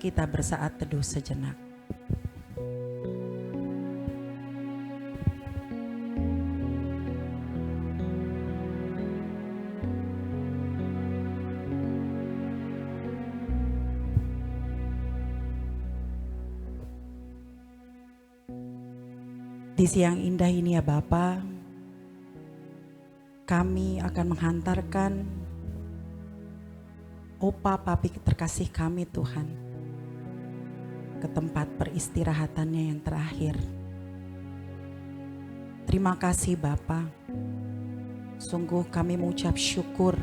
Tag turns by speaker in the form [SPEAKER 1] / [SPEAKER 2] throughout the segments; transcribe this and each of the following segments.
[SPEAKER 1] kita bersaat teduh sejenak. Di siang indah ini ya Bapa, kami akan menghantarkan Opa Papi terkasih kami Tuhan ke tempat peristirahatannya yang terakhir. Terima kasih Bapa, sungguh kami mengucap syukur,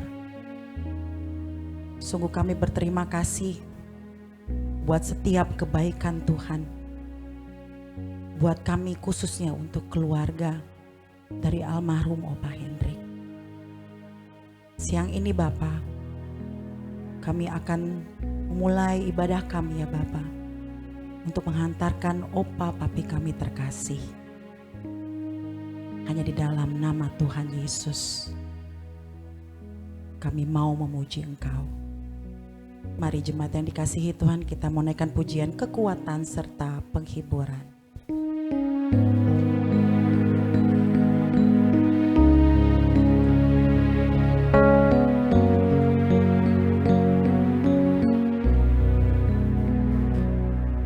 [SPEAKER 1] sungguh kami berterima kasih buat setiap kebaikan Tuhan, buat kami khususnya untuk keluarga dari almarhum Opa Hendrik. Siang ini Bapa, kami akan memulai ibadah kami ya Bapa, untuk menghantarkan Opa Papi kami terkasih. Hanya di dalam nama Tuhan Yesus, kami mau memuji Engkau. Mari jemaat yang dikasihi Tuhan, kita mau naikkan pujian, kekuatan serta penghiburan.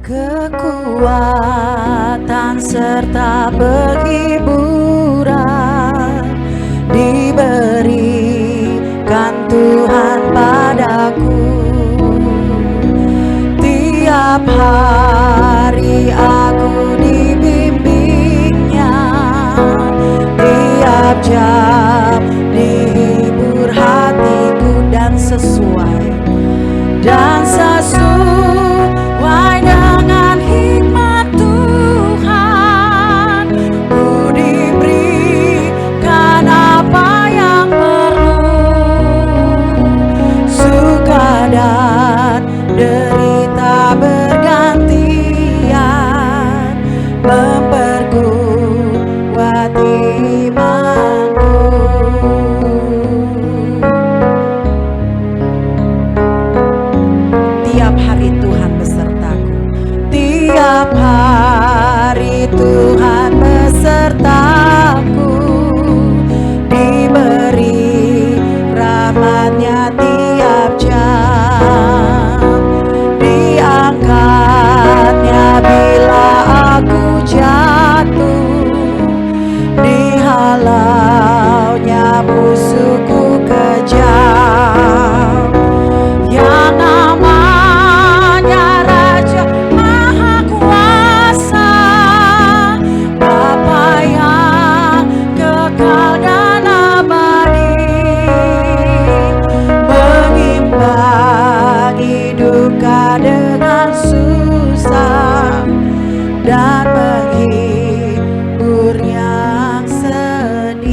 [SPEAKER 1] Kekuatan serta penghiburan diberikan Tuhan padaku. Tiap hari aku dibimbingnya, tiap jam dihibur hatiku dan sesuai dengan hikmat Tuhan, ku diberikan apa yang perlu, suka dan derita bergantian memperkuat imanku. Tiap hari Tuhan besertaku, tiap hari Tuhan besertaku, diberi rahmat-Nya tiap jam, diangkat-Nya bila aku jatuh, dihalau-Nya musuhku kejam. Yang namanya Raja Maha Kuasa, Bapa yang kekal dan abadi, mengimbangi duka dengan susah dan menghibur yang sedih.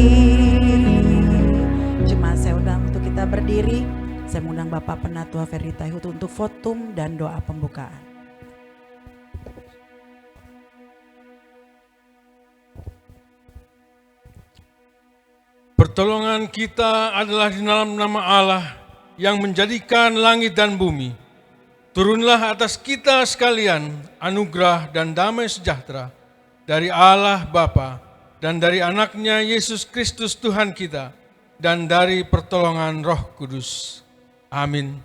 [SPEAKER 1] Jemaat saya undang untuk kita berdiri. Saya mengundang Bapak Penatua Ferdi Taihut untuk votum dan doa pembukaan.
[SPEAKER 2] Pertolongan kita adalah di dalam nama Allah yang menjadikan langit dan bumi. Turunlah atas kita sekalian anugerah dan damai sejahtera dari Allah Bapa dan dari anaknya Yesus Kristus Tuhan kita dan dari pertolongan Roh Kudus. Amin.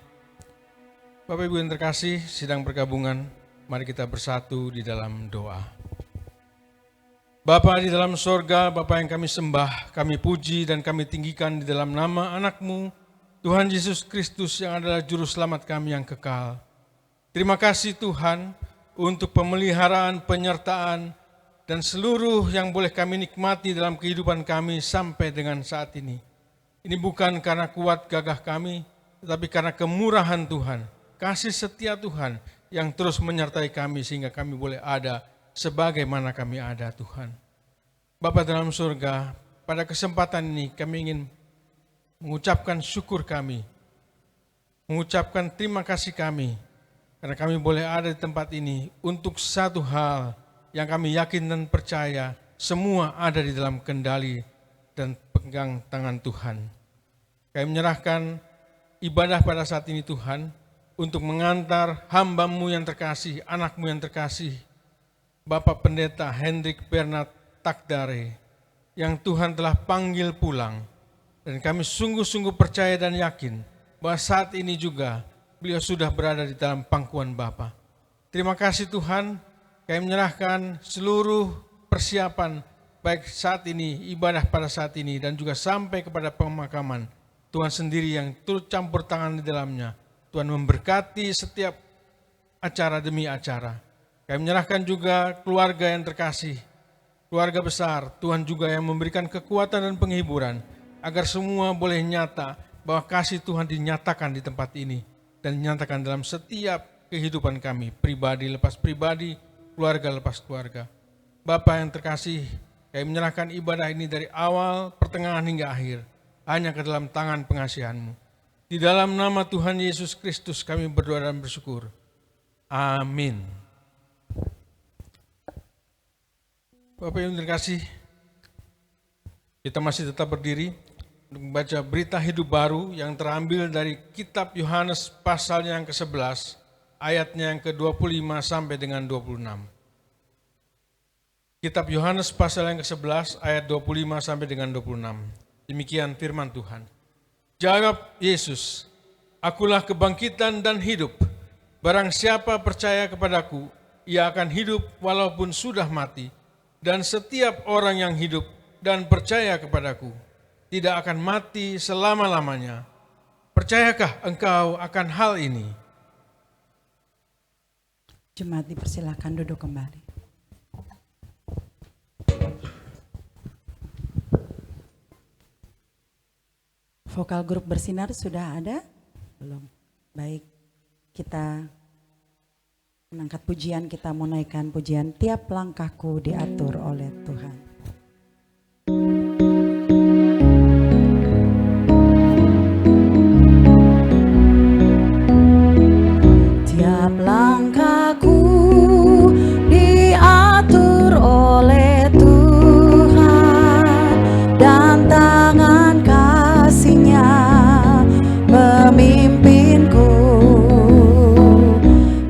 [SPEAKER 2] Bapak Ibu yang terkasih, sidang pergabungan, mari kita bersatu di dalam doa. Bapa di dalam sorga, Bapa yang kami sembah, kami puji dan kami tinggikan di dalam nama anak-Mu, Tuhan Yesus Kristus yang adalah Juru Selamat kami yang kekal. Terima kasih Tuhan untuk pemeliharaan, penyertaan, dan seluruh yang boleh kami nikmati dalam kehidupan kami sampai dengan saat ini. Ini bukan karena kuat gagah kami, tetapi karena kemurahan Tuhan, kasih setia Tuhan yang terus menyertai kami sehingga kami boleh ada sebagaimana kami ada Tuhan. Bapa dalam surga, pada kesempatan ini kami ingin mengucapkan syukur kami, mengucapkan terima kasih kami, karena kami boleh ada di tempat ini untuk satu hal yang kami yakin dan percaya semua ada di dalam kendali dan pegang tangan Tuhan. Kami menyerahkan ibadah pada saat ini Tuhan, untuk mengantar hamba-Mu yang terkasih, anak-Mu yang terkasih, Bapak Pendeta Hendrik Bernard Takdare, yang Tuhan telah panggil pulang. Dan kami sungguh-sungguh percaya dan yakin bahwa saat ini juga beliau sudah berada di dalam pangkuan Bapa. Terima kasih Tuhan, kami menyerahkan seluruh persiapan baik saat ini, ibadah pada saat ini, dan juga sampai kepada pemakaman. Tuhan sendiri yang turut campur tangan di dalamnya. Tuhan memberkati setiap acara demi acara. Kami menyerahkan juga keluarga yang terkasih, keluarga besar. Tuhan juga yang memberikan kekuatan dan penghiburan, agar semua boleh nyata bahwa kasih Tuhan dinyatakan di tempat ini, dan dinyatakan dalam setiap kehidupan kami, pribadi lepas pribadi, keluarga lepas keluarga. Bapa yang terkasih, kami menyerahkan ibadah ini dari awal, pertengahan hingga akhir, hanya ke dalam tangan pengasihan-Mu. Di dalam nama Tuhan Yesus Kristus kami berdoa dan bersyukur. Amin. Bapak yang terkasih, kita masih tetap berdiri untuk membaca berita hidup baru yang terambil dari kitab Yohanes pasalnya yang ke-11, ayatnya yang ke-25 sampai dengan 26. Kitab Yohanes pasal yang ke-11 ayat 25 sampai dengan 26. Demikian firman Tuhan. Jawab Yesus, "Akulah kebangkitan dan hidup. Barang siapa percaya kepadaku, ia akan hidup walaupun sudah mati. Dan setiap orang yang hidup dan percaya kepadaku tidak akan mati selama-lamanya. Percayakah engkau akan hal ini?"
[SPEAKER 1] Jemaat dipersilakan duduk kembali. Vokal grup bersinar sudah ada? Belum. Baik, kita mengangkat pujian, kita menaikkan pujian. Tiap langkahku diatur oleh Tuhan. Tiap langkahku diatur oleh Tuhan, dan tangan kasih-Nya memimpinku.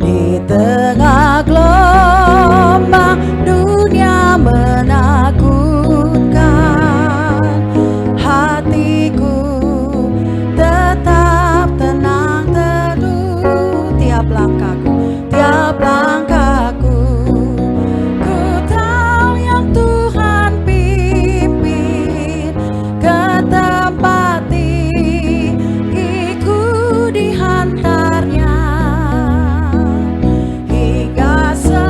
[SPEAKER 1] Di tengah gelombang dunia menakutkan, hatiku tetap tenang teduh. Tiap langkahku, ku tahu yang Tuhan pimpin ke tempat tinggiku dihantarnya, hingga sekali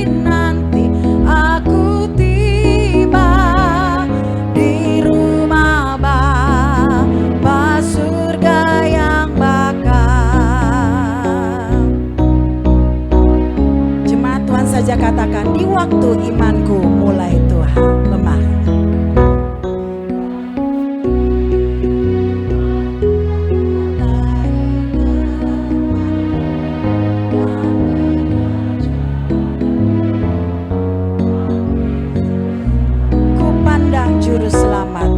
[SPEAKER 1] nanti aku tiba di rumah Bapa surga yang bakal. Jemaat Tuhan saja katakan, di waktu imanku mulai Tuhan lemah. Ku pandang juru selamat.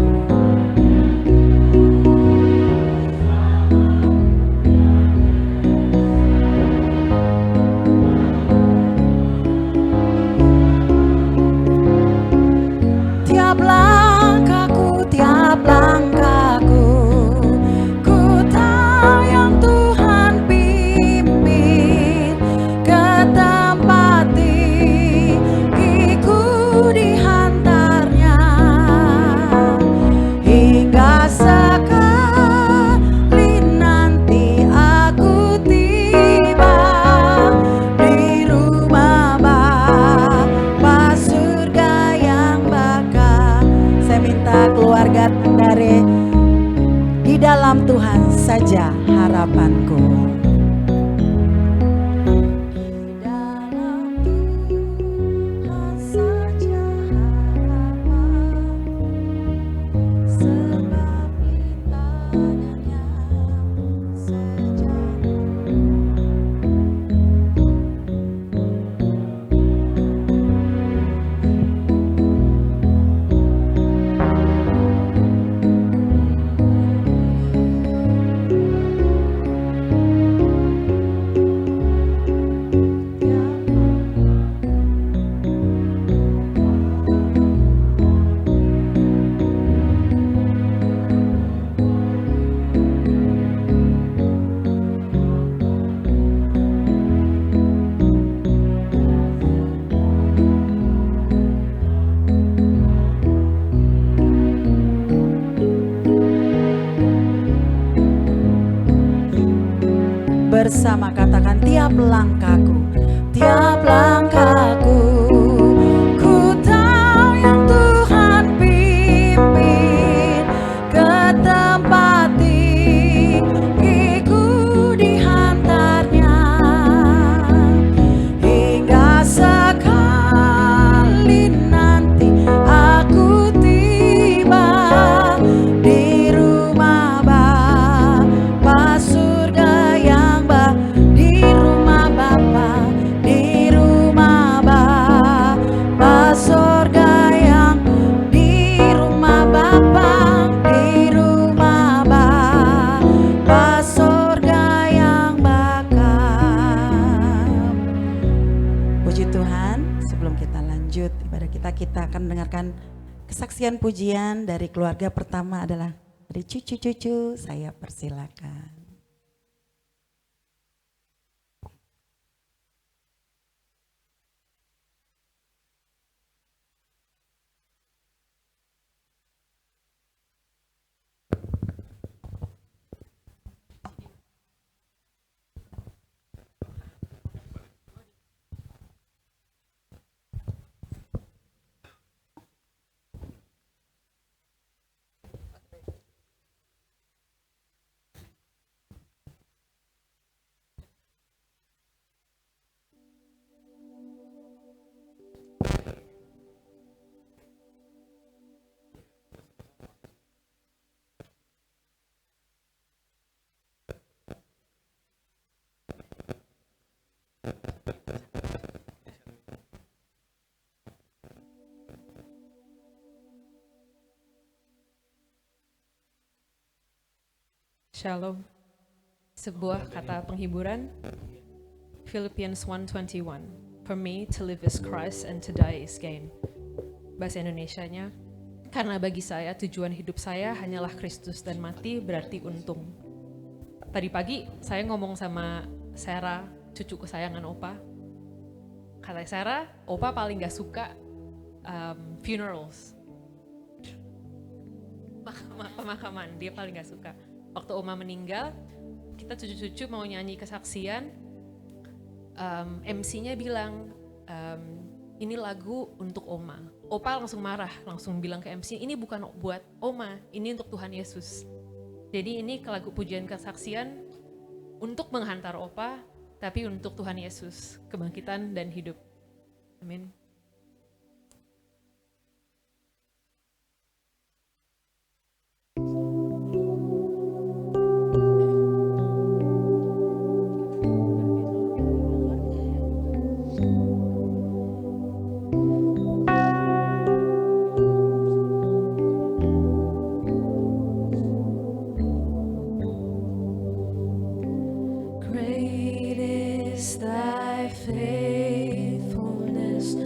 [SPEAKER 1] bersama katakan tiap langkahku, tiap langkahku. Ku tahu yang Tuhan pimpin ke tempat tinggiku dihantarnya, hingga sekali nanti aku tiba di rumah Bapa surga yang di rumah Bapa, di rumah Bapa surga yang di rumah Bapa, di rumah Bapa surga yang bakal. Puji Tuhan, sebelum kita lanjut ibadah kita akan mendengarkan kesaksian pujian dari keluarga. Pertama adalah dari cucu-cucu, saya persilakan.
[SPEAKER 3] Shalom. Sebuah kata penghiburan, Philippians 1:21. For me to live is Christ and to die is gain. Bahasa Indonesianya, karena bagi saya tujuan hidup saya hanyalah Kristus dan mati berarti untung. Tadi pagi saya ngomong sama Sarah, cucu kesayangan Opa. Kata Sarah, Opa paling gak suka funerals. Pemakaman, dia paling gak suka. Waktu Oma meninggal, kita cucu-cucu mau nyanyi kesaksian, MC-nya bilang, ini lagu untuk Oma. Opa langsung marah, langsung bilang ke MC, ini bukan buat Oma, ini untuk Tuhan Yesus. Jadi ini lagu pujian kesaksian untuk menghantar Opa, tapi untuk Tuhan Yesus, kebangkitan dan hidup. Amin.
[SPEAKER 4] Great is thy faithfulness,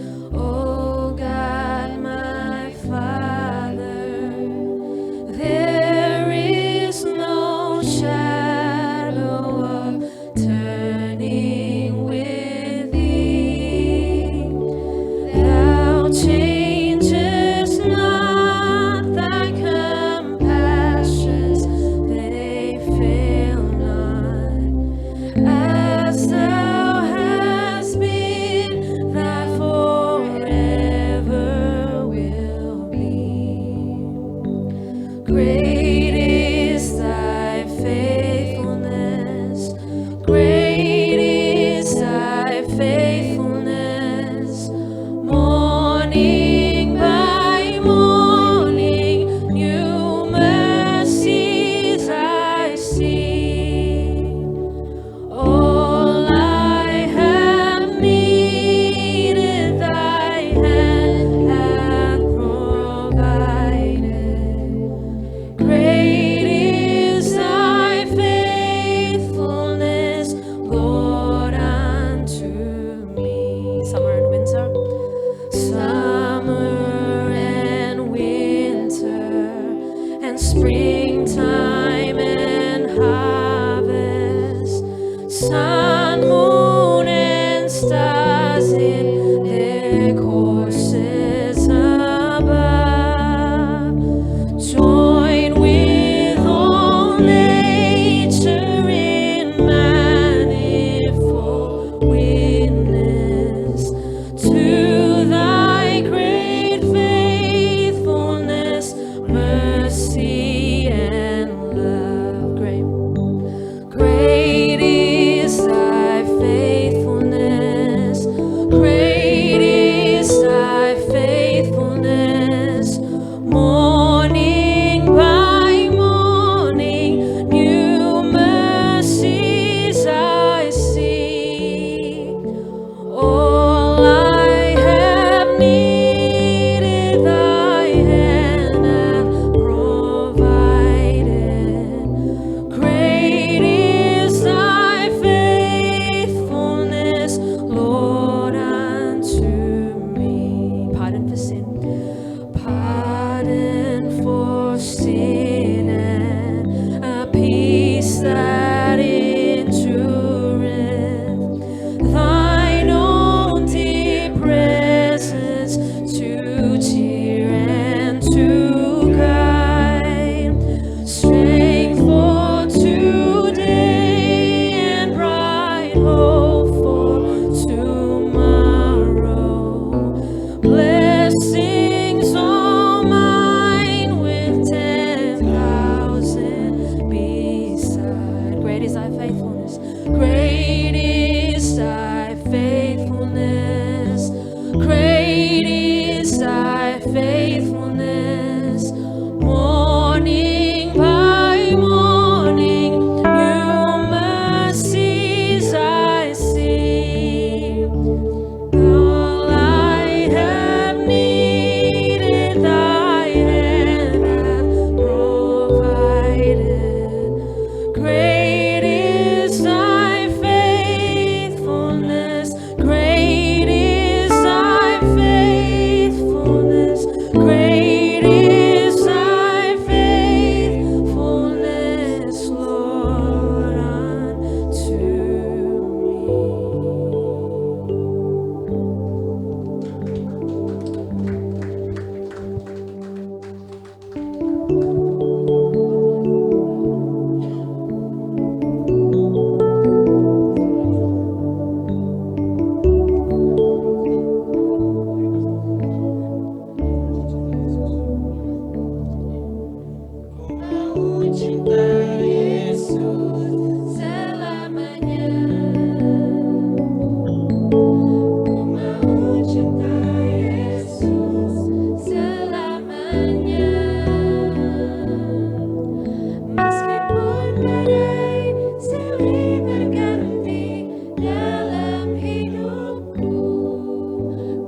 [SPEAKER 4] dalam hidupku.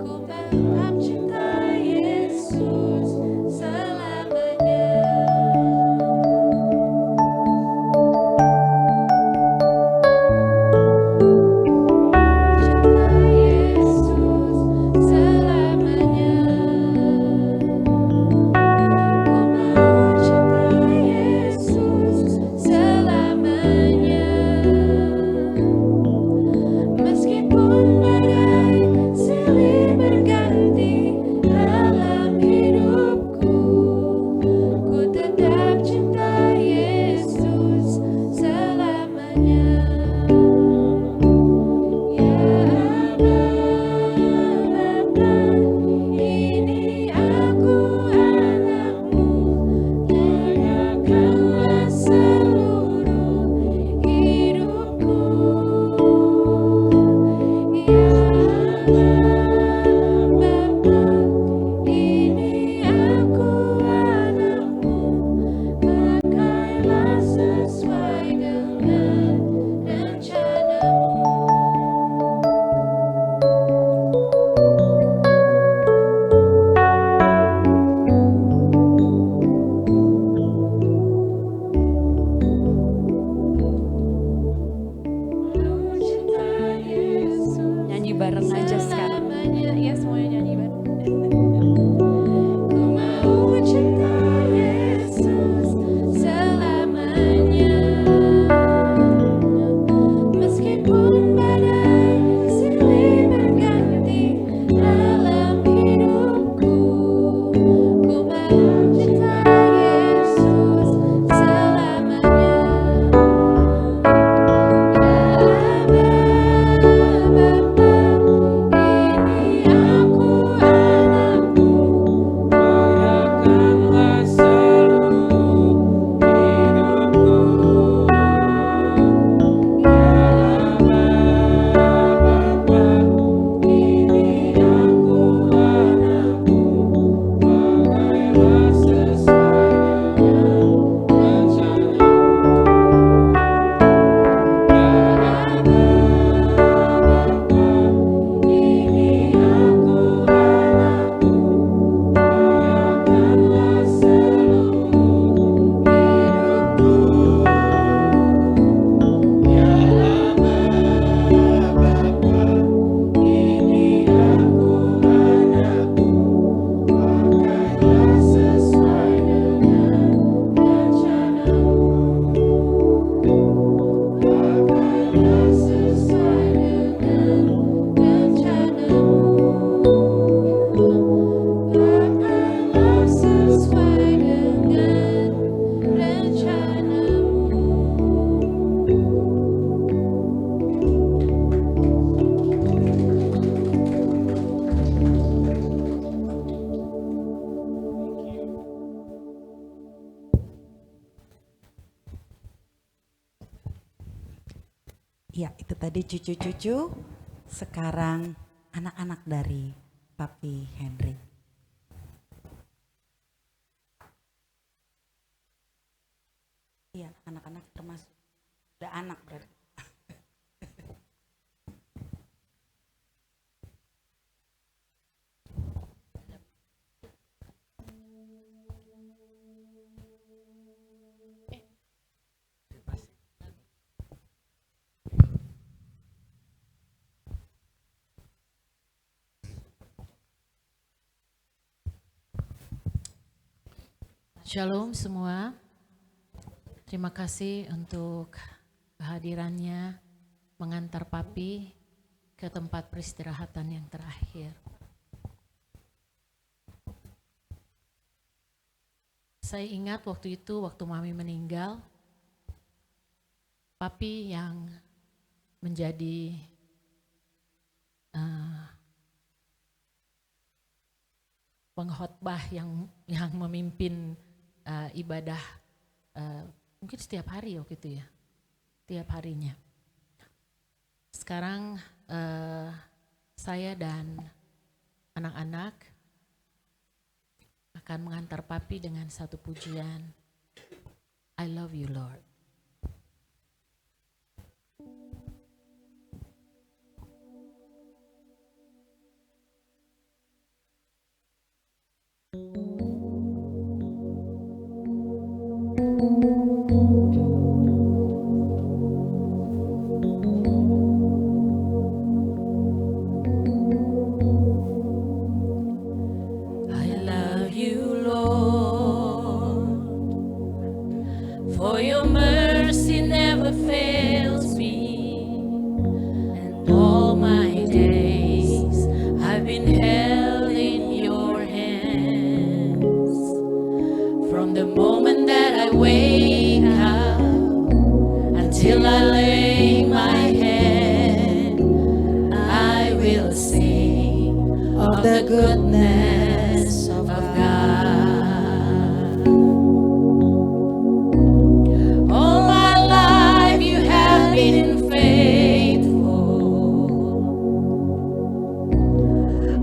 [SPEAKER 4] Ku tetap cinta Yesus selamanya. Cinta Yesus selamanya. Ku mau cinta Yesus selamanya. Meskipun badai silih berganti dalam hidupku, ku tetap cinta Yesus selamanya. Ya Bapa, ini aku anakmu, layakkanlah seluruh hidupku. Ya Bapa, ini aku anakmu, pakailah sesuai dengan rencanamu. Mau cinta Yesus
[SPEAKER 3] Nyanyi bareng aja sekarang.
[SPEAKER 4] selamanya.
[SPEAKER 3] Ya semuanya nyanyi bareng.
[SPEAKER 4] Ku mau cinta Yesus selamanya. Meskipun badai silih berganti dalam hidupku, ku mau cinta Yesus selamanya.
[SPEAKER 1] Ya, itu tadi cucu-cucu. Sekarang anak-anak dari Papi Henry. Iya, anak-anak termasuk. Udah anak berarti.
[SPEAKER 5] Shalom semua. Terima kasih untuk kehadirannya mengantar Papi ke tempat peristirahatan yang terakhir. Saya ingat waktu itu, waktu Mami meninggal, Papi yang menjadi pengkhotbah yang memimpin ibadah mungkin setiap hari waktu itu ya, tiap harinya. Sekarang saya dan anak-anak akan mengantar Papi dengan satu pujian, I love you Lord. I love you, Lord, for your mercy never fails me, and all my days I've been held in your hands. From the moment that I wake up until I lay my head, I will sing of the goodness of God. All my life you have been faithful.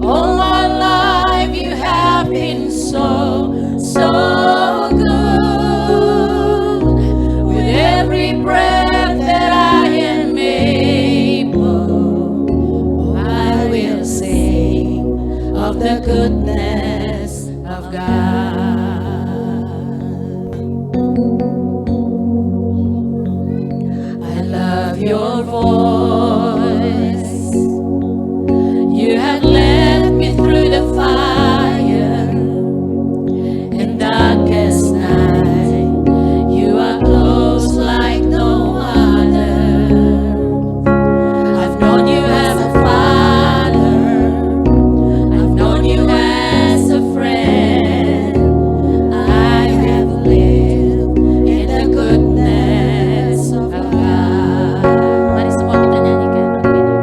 [SPEAKER 5] All my life you have been so, so good. With every breath that I am able, I will sing of the goodness of God. I love your voice. You have led me through the fire and darkest night. You are close like no other. I've known you as a father. I've known you as a friend. I have lived in the goodness of God. Mari semua kita nyanyikan lagu ini.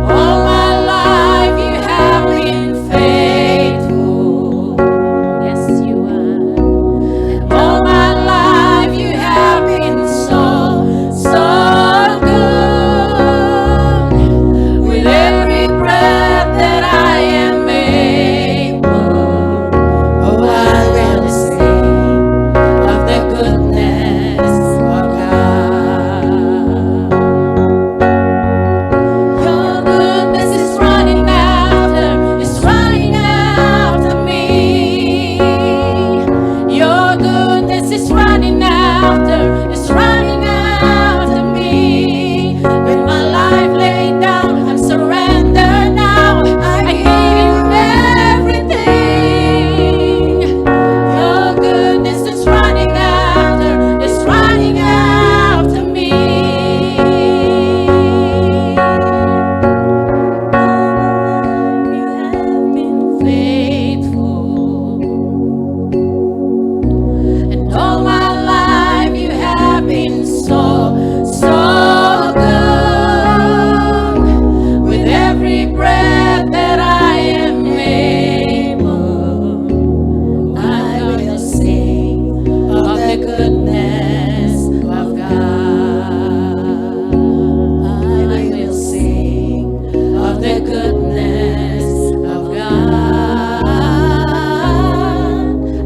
[SPEAKER 5] All my life you have been faithful. Yes, you are. All my life you have been so, so good. With every breath that I am able, oh, I will sing of the goodness of God. Your goodness is running after me. Your goodness is running after me. With my life laid down, I'm surrendered now. I give you everything. Your goodness is running after me. You have been faithful, and all my life you have been so, so good. With every breath that I am able, I will sing of the goodness of God. I will sing of the goodness of God.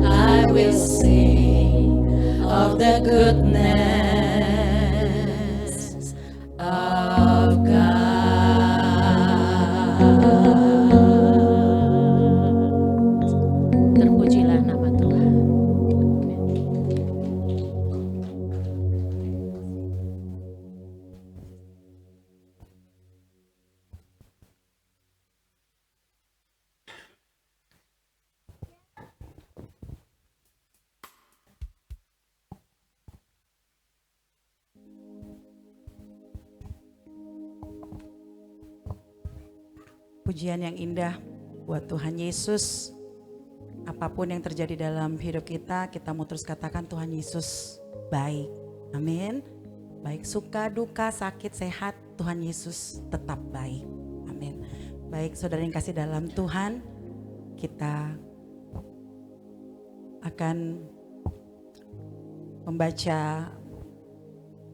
[SPEAKER 5] I will sing of the goodness of God. Terpujilah nama Tuhan.
[SPEAKER 1] Pujian yang indah buat Tuhan Yesus. Apapun yang terjadi dalam hidup kita mau terus katakan Tuhan Yesus baik. Amin. Baik suka, duka, sakit, sehat, Tuhan Yesus tetap baik. Amin. Baik saudara yang kasih dalam Tuhan, kita akan membaca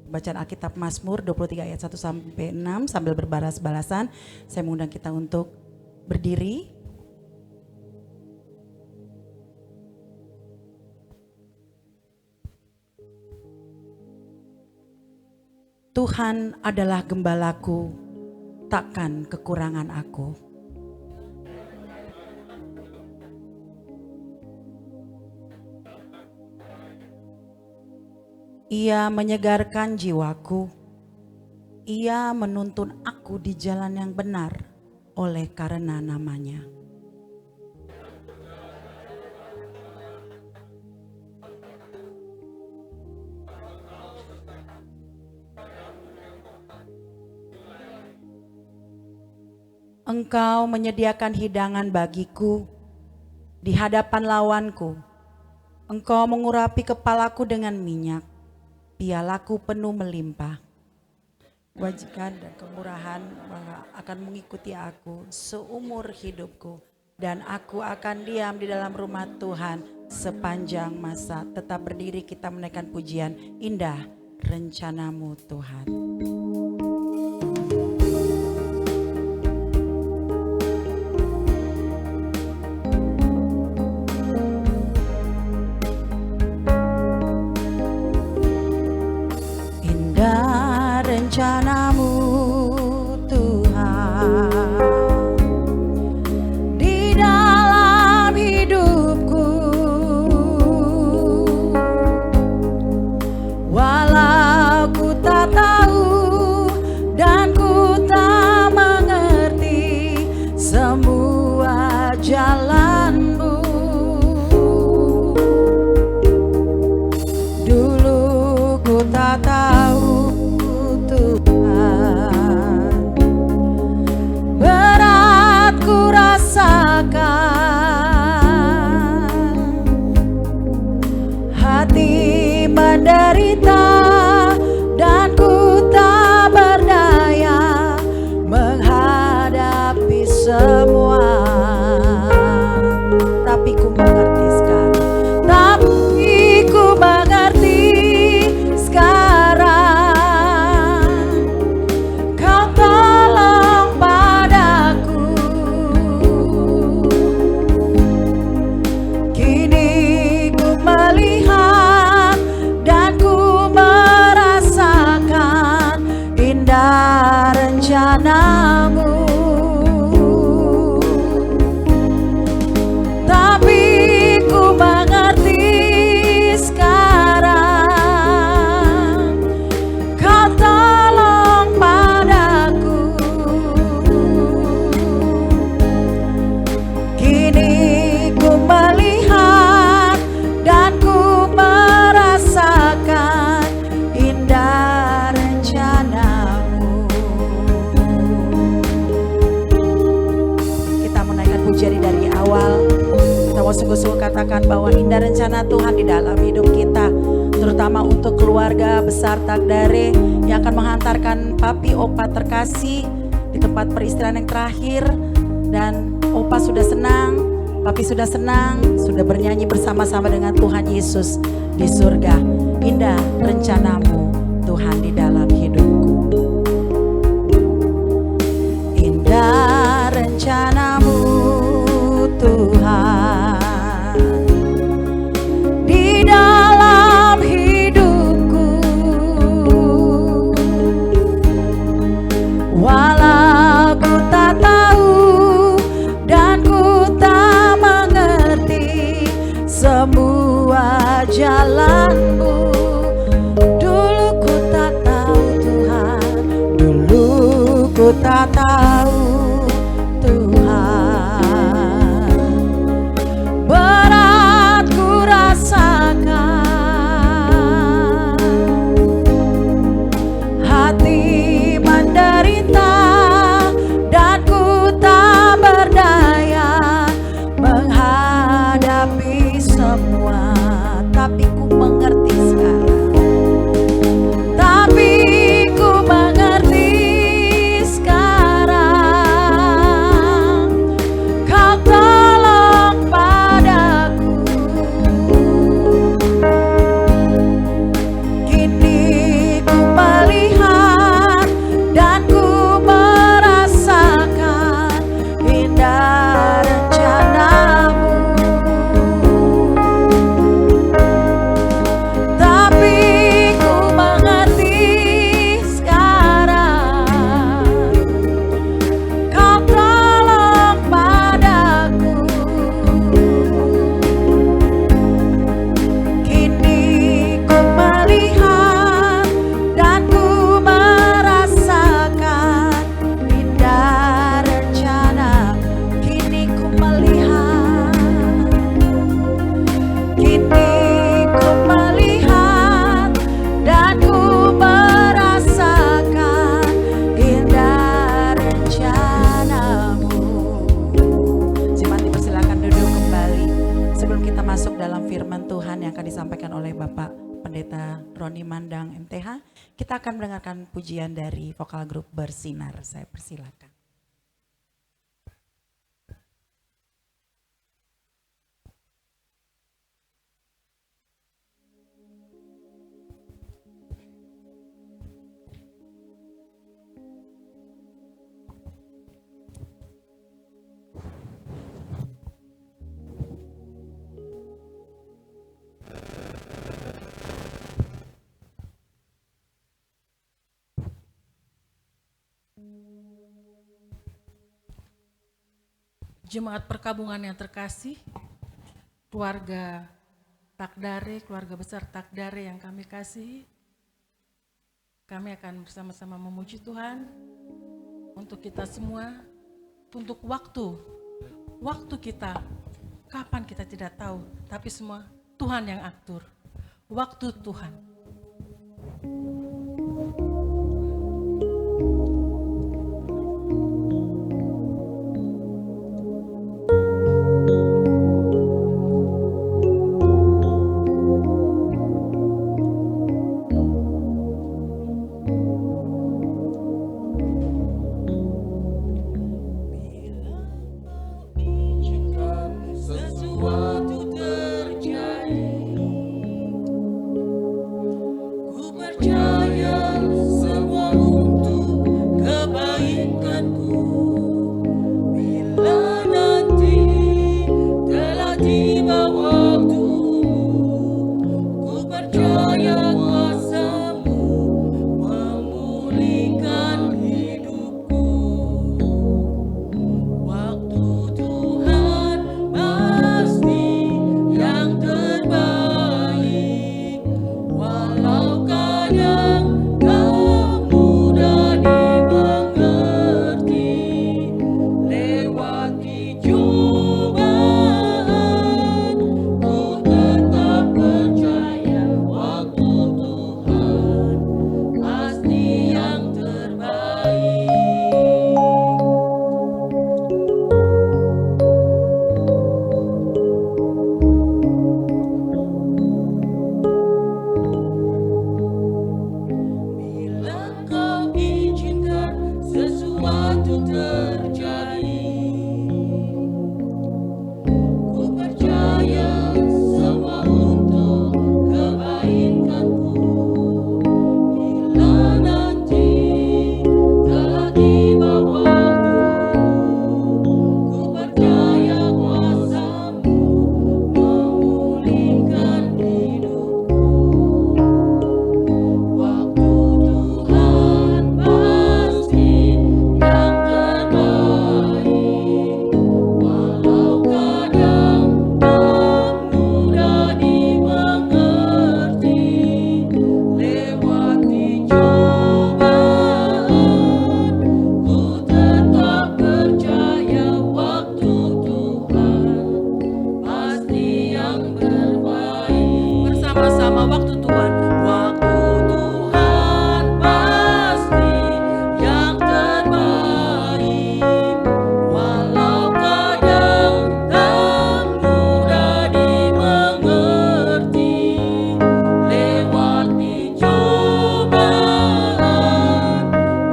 [SPEAKER 1] bacaan Alkitab Mazmur 23 ayat 1 sampai 6 sambil berbalas-balasan. Saya mengundang kita untuk berdiri. Tuhan adalah gembalaku, takkan kekurangan aku. Ia menyegarkan jiwaku. Ia menuntun aku di jalan yang benar oleh karena namanya. Engkau menyediakan hidangan bagiku di hadapan lawanku. Engkau mengurapi kepalaku dengan minyak, pialaku penuh melimpah. Kebajikan dan kemurahan akan mengikuti aku seumur hidupku, dan aku akan diam di dalam rumah Tuhan sepanjang masa. Tetap berdiri, kita menaikkan pujian, indah rencanamu Tuhan. Indah rencanamu Tuhan di dalam hidupku, walau ku tak tahu dan ku tak mengerti semua jalanmu. Dulu ku tak tahu Tuhan, berat ku rasakan, hati menderita dan ku tak berdaya menghadapi semua. Tapi ku mengerti sekarang, tapi ku mengerti sekarang, kau tolong padaku. Kini ku melihat dan ku merasakan indah rencanamu. Tapi ku mengerti sekarang, kau tolong padaku. Kini ku melihat dan ku merasakan indah rencanamu. Kita menaikkan pujian dari awal. Kita mau sungguh-sungguh katakan bahwa indah rencana Tuhan di dalam hidup kita, terutama untuk keluarga besar Tagdare yang akan menghantarkan Papi Opa terkasih di tempat peristirahatan yang terakhir. Dan Opa sudah senang, Papi sudah senang, sudah bernyanyi bersama-sama dengan Tuhan Yesus di surga. Indah rencanamu Tuhan di dalam hidupku. Indah rencanamu Tuhan di dalam hidupku, walau ku tak tahu dan ku tak mengerti semua jalanmu. Dulu ku tak tahu Tuhan, dulu ku tak tahu Tuhan, berat ku rasakan, hati menderita dan ku tak berdaya menghadapi semua. Tapi ku mengerti Kita akan mendengarkan pujian dari vokal grup Bersinar. Saya persilakan.
[SPEAKER 5] Jemaat perkabungan yang terkasih, keluarga Takdare, keluarga besar Takdare yang kami kasihi, kami akan bersama-sama memuji Tuhan untuk kita semua, untuk waktu kita, kapan kita tidak tahu, tapi semua Tuhan yang atur, waktu Tuhan.
[SPEAKER 6] Sesuatu terjadi, ku percaya semua untuk kebaikanku. Bila nanti telah tiba waktumu, ku percaya kuasa-Mu memulihkan hidupku. Waktu Tuhan pasti yang terbaik, walau kadang tak mudah dimengerti. Lewati cobaan, ku tetap percaya waktu Tuhan pasti yang terbaik. Bila Kau izinkan sesuatu terjadi, ku percaya semua untuk kebaikanku. Bila nanti telah tiba waktu, ku percaya kuasa-Mu memulihkan hidupku. Waktu Tuhan pasti yang terbaik, walau kadang tak mudah dimengerti. Lewati cobaan, ku tetap percaya waktu Tuhan pasti yang terbaik. Bersama-sama waktu Tuhan, waktu Tuhan pasti yang terbaik, walau kadang tak mudah dimengerti. Lewati cobaan,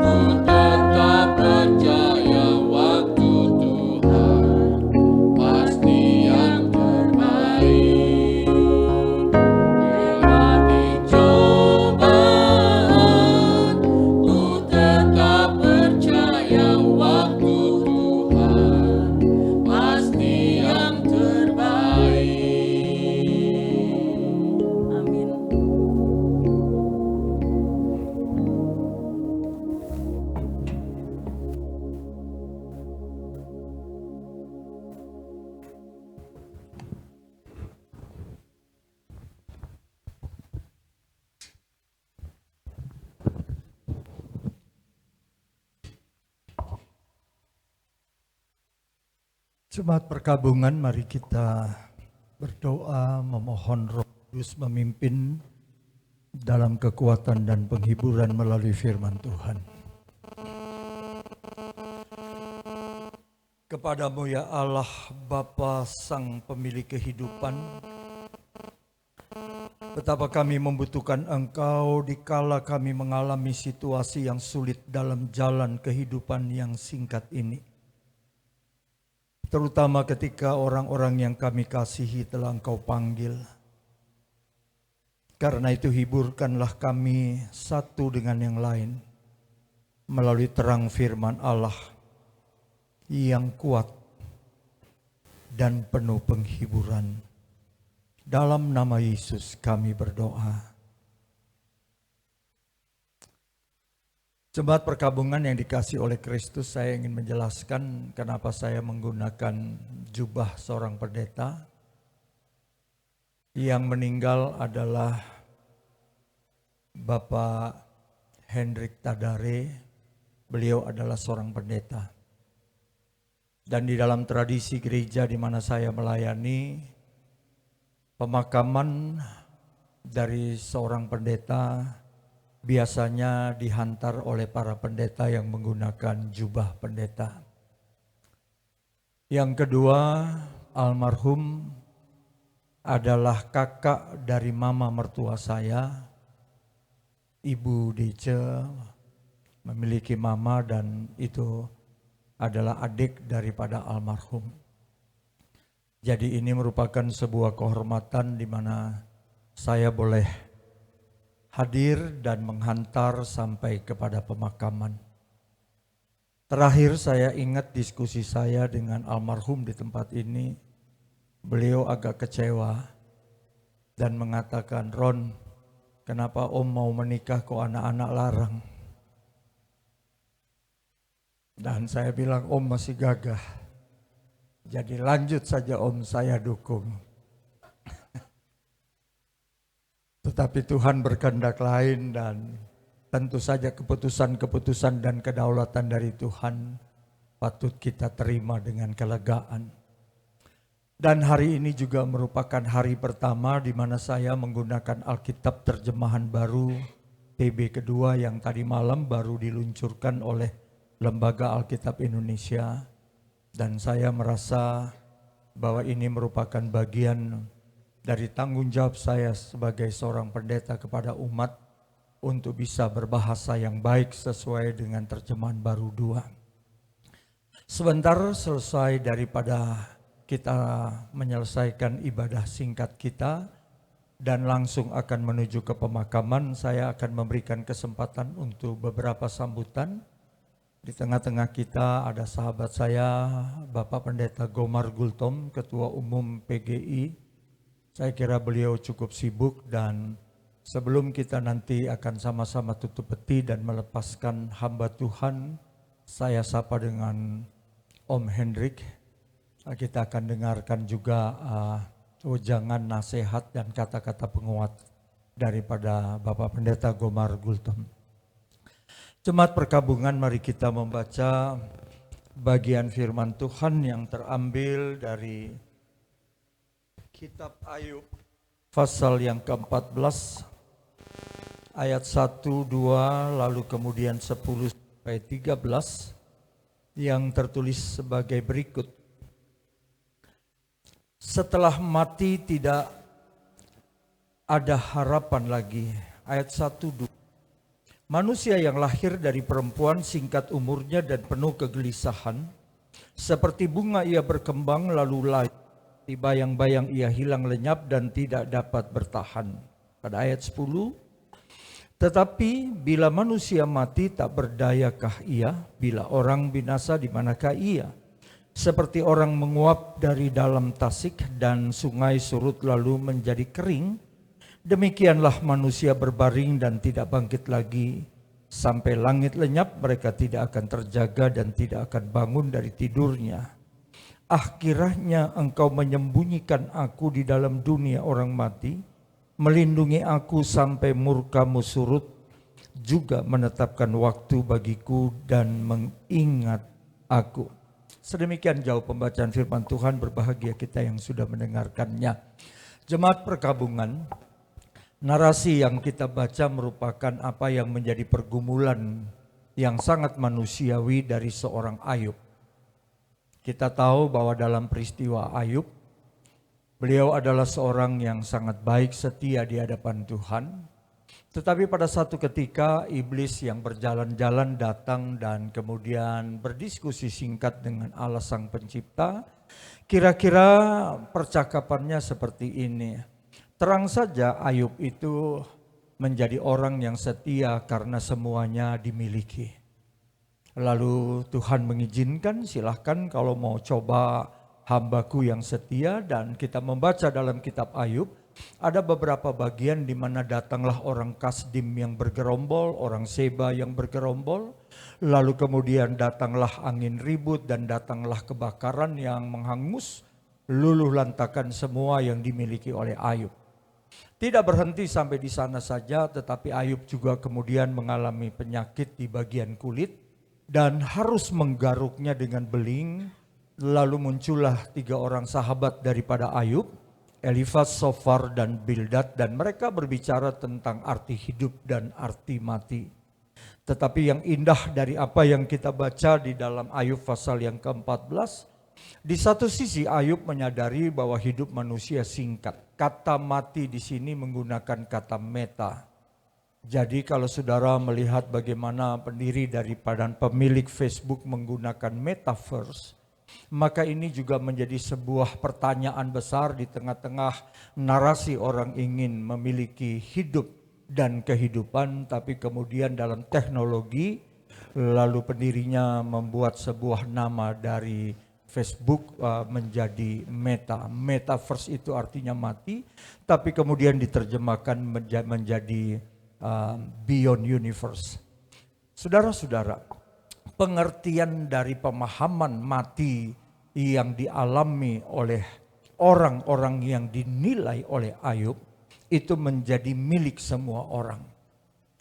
[SPEAKER 6] ku tetap percaya waktu Tuhan pasti yang terbaik. Lewati cobaan, ku tetap percaya waktu Tuhan pasti yang terbaik.
[SPEAKER 1] Amin.
[SPEAKER 7] Jemaat perkabungan, mari kita berdoa memohon Roh Kudus memimpin dalam kekuatan dan penghiburan melalui firman Tuhan. Kepadamu ya Allah, Bapa Sang Pemilik kehidupan, Betapa kami membutuhkan Engkau dikala kami mengalami situasi yang sulit dalam jalan kehidupan yang singkat ini. Terutama ketika orang-orang yang kami kasihi telah Engkau panggil. Karena itu hiburkanlah kami satu dengan yang lain melalui terang firman Allah yang kuat dan penuh penghiburan. Dalam nama Yesus kami berdoa. Jemaat perkabungan yang dikasihi oleh Kristus, saya ingin menjelaskan kenapa saya menggunakan jubah seorang pendeta. Yang meninggal adalah Bapak Hendrik Tadare. Beliau adalah seorang pendeta. Dan di dalam tradisi gereja di mana saya melayani, pemakaman dari seorang pendeta biasanya dihantar oleh para pendeta yang menggunakan jubah pendeta. Yang kedua, almarhum adalah kakak dari mama mertua saya, Ibu Dece, memiliki mama dan itu adalah adik daripada almarhum. Jadi ini merupakan sebuah kehormatan di mana saya boleh hadir dan menghantar sampai kepada pemakaman. Terakhir saya ingat diskusi saya dengan almarhum di tempat ini. Beliau agak kecewa dan mengatakan, "Ron, kenapa Om mau menikah kok anak-anak larang?" Dan saya bilang, "Om masih gagah. Jadi lanjut saja Om, saya dukung." Tetapi Tuhan berkehendak lain dan tentu saja keputusan-keputusan dan kedaulatan dari Tuhan patut kita terima dengan kelegaan. Dan hari ini juga merupakan hari pertama di mana saya menggunakan Alkitab terjemahan baru TB kedua yang tadi malam baru diluncurkan oleh Lembaga Alkitab Indonesia. Dan saya merasa bahwa ini merupakan bagian dari tanggung jawab saya sebagai seorang pendeta kepada umat untuk bisa berbahasa yang baik sesuai dengan terjemahan baru 2. Sebentar selesai daripada kita menyelesaikan ibadah singkat kita dan langsung akan menuju ke pemakaman, saya akan memberikan kesempatan untuk beberapa sambutan. Di tengah-tengah kita ada sahabat saya, Bapak Pendeta Gomar Gultom, Ketua Umum PGI. Saya kira beliau cukup sibuk dan sebelum kita nanti akan sama-sama tutup peti dan melepaskan hamba Tuhan, saya sapa dengan Om Hendrik. Kita akan dengarkan juga ujangan nasihat dan kata-kata penguat daripada Bapak Pendeta Gomar Gultom. Jemaat perkabungan, mari kita membaca bagian firman Tuhan yang terambil dari Kitab Ayub pasal yang ke-14 ayat 1, 2 lalu kemudian 10 sampai 13 yang tertulis sebagai berikut. Setelah mati tidak ada harapan lagi. Ayat 1, 2. Manusia yang lahir dari perempuan singkat umurnya dan penuh kegelisahan. Seperti bunga ia berkembang lalu layu. Seperti bayang-bayang ia hilang lenyap dan tidak dapat bertahan. Pada ayat 10. Tetapi bila manusia mati tak berdayakah ia? Bila orang binasa di manakah ia? Seperti orang menguap dari dalam tasik dan sungai surut lalu menjadi kering. Demikianlah manusia berbaring dan tidak bangkit lagi. Sampai langit lenyap mereka tidak akan terjaga dan tidak akan bangun dari tidurnya. Kiranya engkau menyembunyikan aku di dalam dunia orang mati. Melindungi aku sampai murkamu surut. Juga menetapkan waktu bagiku dan mengingat aku. Sedemikian jauh pembacaan firman Tuhan, berbahagia kita yang sudah mendengarkannya. Jemaat perkabungan, narasi yang kita baca merupakan apa yang menjadi pergumulan yang sangat manusiawi dari seorang Ayub. Kita tahu bahwa dalam peristiwa Ayub, Beliau adalah seorang yang sangat baik setia di hadapan Tuhan. Tetapi pada satu ketika iblis yang berjalan-jalan datang dan kemudian berdiskusi singkat dengan Allah Sang Pencipta. Kira-kira percakapannya seperti ini. Terang saja Ayub itu menjadi orang yang setia karena semuanya dimiliki. Lalu Tuhan mengizinkan, silahkan kalau mau coba hambaku yang setia, dan kita membaca dalam kitab Ayub. Ada beberapa bagian di mana datanglah orang Kasdim yang bergerombol, orang Seba yang bergerombol, lalu kemudian datanglah angin ribut dan datanglah kebakaran yang menghangus, luluh lantakan semua yang dimiliki oleh Ayub. Tidak berhenti sampai di sana saja, tetapi Ayub juga kemudian mengalami penyakit di bagian kulit dan harus menggaruknya dengan beling. Lalu muncullah 3 orang sahabat daripada Ayub, Elifaz, Sofar, dan Bildad, dan mereka berbicara tentang arti hidup dan arti mati. Tetapi yang indah dari apa yang kita baca di dalam Ayub pasal yang ke-14, di satu sisi Ayub menyadari bahwa hidup manusia singkat. Kata mati di sini menggunakan kata meta. Jadi kalau saudara melihat bagaimana pendiri daripada pemilik Facebook menggunakan metaverse, maka ini juga menjadi sebuah pertanyaan besar di tengah-tengah narasi orang ingin memiliki hidup dan kehidupan, tapi kemudian dalam teknologi lalu pendirinya membuat sebuah nama dari Facebook menjadi meta. Metaverse itu artinya mati, tapi kemudian diterjemahkan menjadi beyond universe. Saudara-saudara, pengertian dari pemahaman mati yang dialami oleh orang-orang yang dinilai oleh Ayub itu menjadi milik semua orang.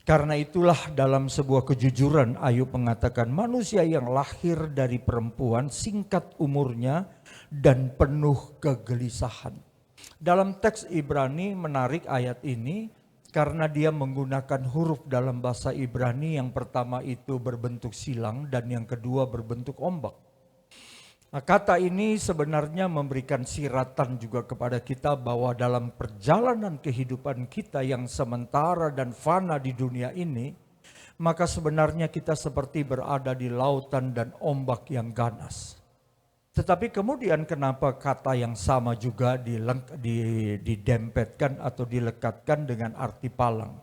[SPEAKER 7] Karena itulah dalam sebuah kejujuran Ayub mengatakan manusia yang lahir dari perempuan singkat umurnya dan penuh kegelisahan. Dalam teks Ibrani menarik ayat ini karena dia menggunakan huruf dalam bahasa Ibrani yang pertama itu berbentuk silang dan yang kedua berbentuk ombak. Nah, kata ini sebenarnya memberikan siratan juga kepada kita bahwa dalam perjalanan kehidupan kita yang sementara dan fana di dunia ini, maka sebenarnya kita seperti berada di lautan dan ombak yang ganas. Tetapi kemudian kenapa kata yang sama juga didempetkan atau dilekatkan dengan arti palang?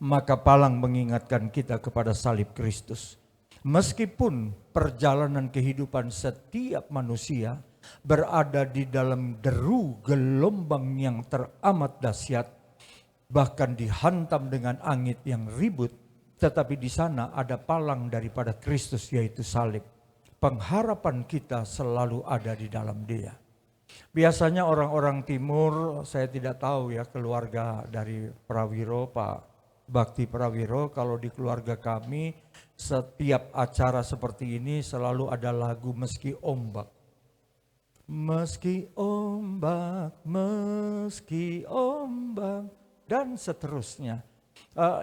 [SPEAKER 7] Maka palang mengingatkan kita kepada salib Kristus. Meskipun perjalanan kehidupan setiap manusia berada di dalam deru gelombang yang teramat dahsyat, bahkan dihantam dengan angin yang ribut, tetapi di sana ada palang daripada Kristus yaitu salib. Pengharapan kita selalu ada di dalam Dia. Biasanya orang-orang timur, saya tidak tahu ya keluarga dari Prawiro, Pak Bakti Prawiro, kalau di keluarga kami setiap acara seperti ini selalu ada lagu Meski Ombak. Meski ombak, dan seterusnya.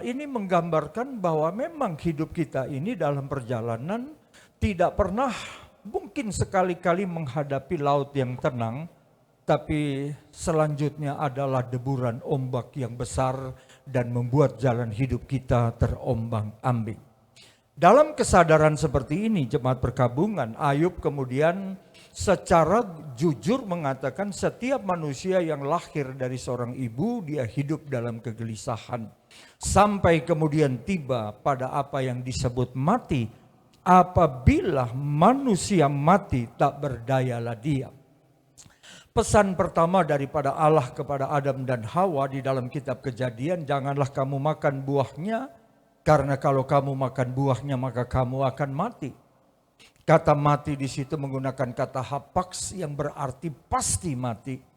[SPEAKER 7] Ini menggambarkan bahwa memang hidup kita ini dalam perjalanan tidak pernah mungkin sekali-kali menghadapi laut yang tenang, tapi selanjutnya adalah deburan ombak yang besar dan membuat jalan hidup kita terombang-ambing. Dalam kesadaran seperti ini, jemaat perkabungan, Ayub kemudian secara jujur mengatakan setiap manusia yang lahir dari seorang ibu, dia hidup dalam kegelisahan. Sampai kemudian tiba pada apa yang disebut mati. Apabila manusia mati, tak berdayalah dia. Pesan pertama daripada Allah kepada Adam dan Hawa di dalam kitab Kejadian, janganlah kamu makan buahnya, karena kalau kamu makan buahnya maka kamu akan mati. Kata mati di situ menggunakan kata hapaks yang berarti pasti mati.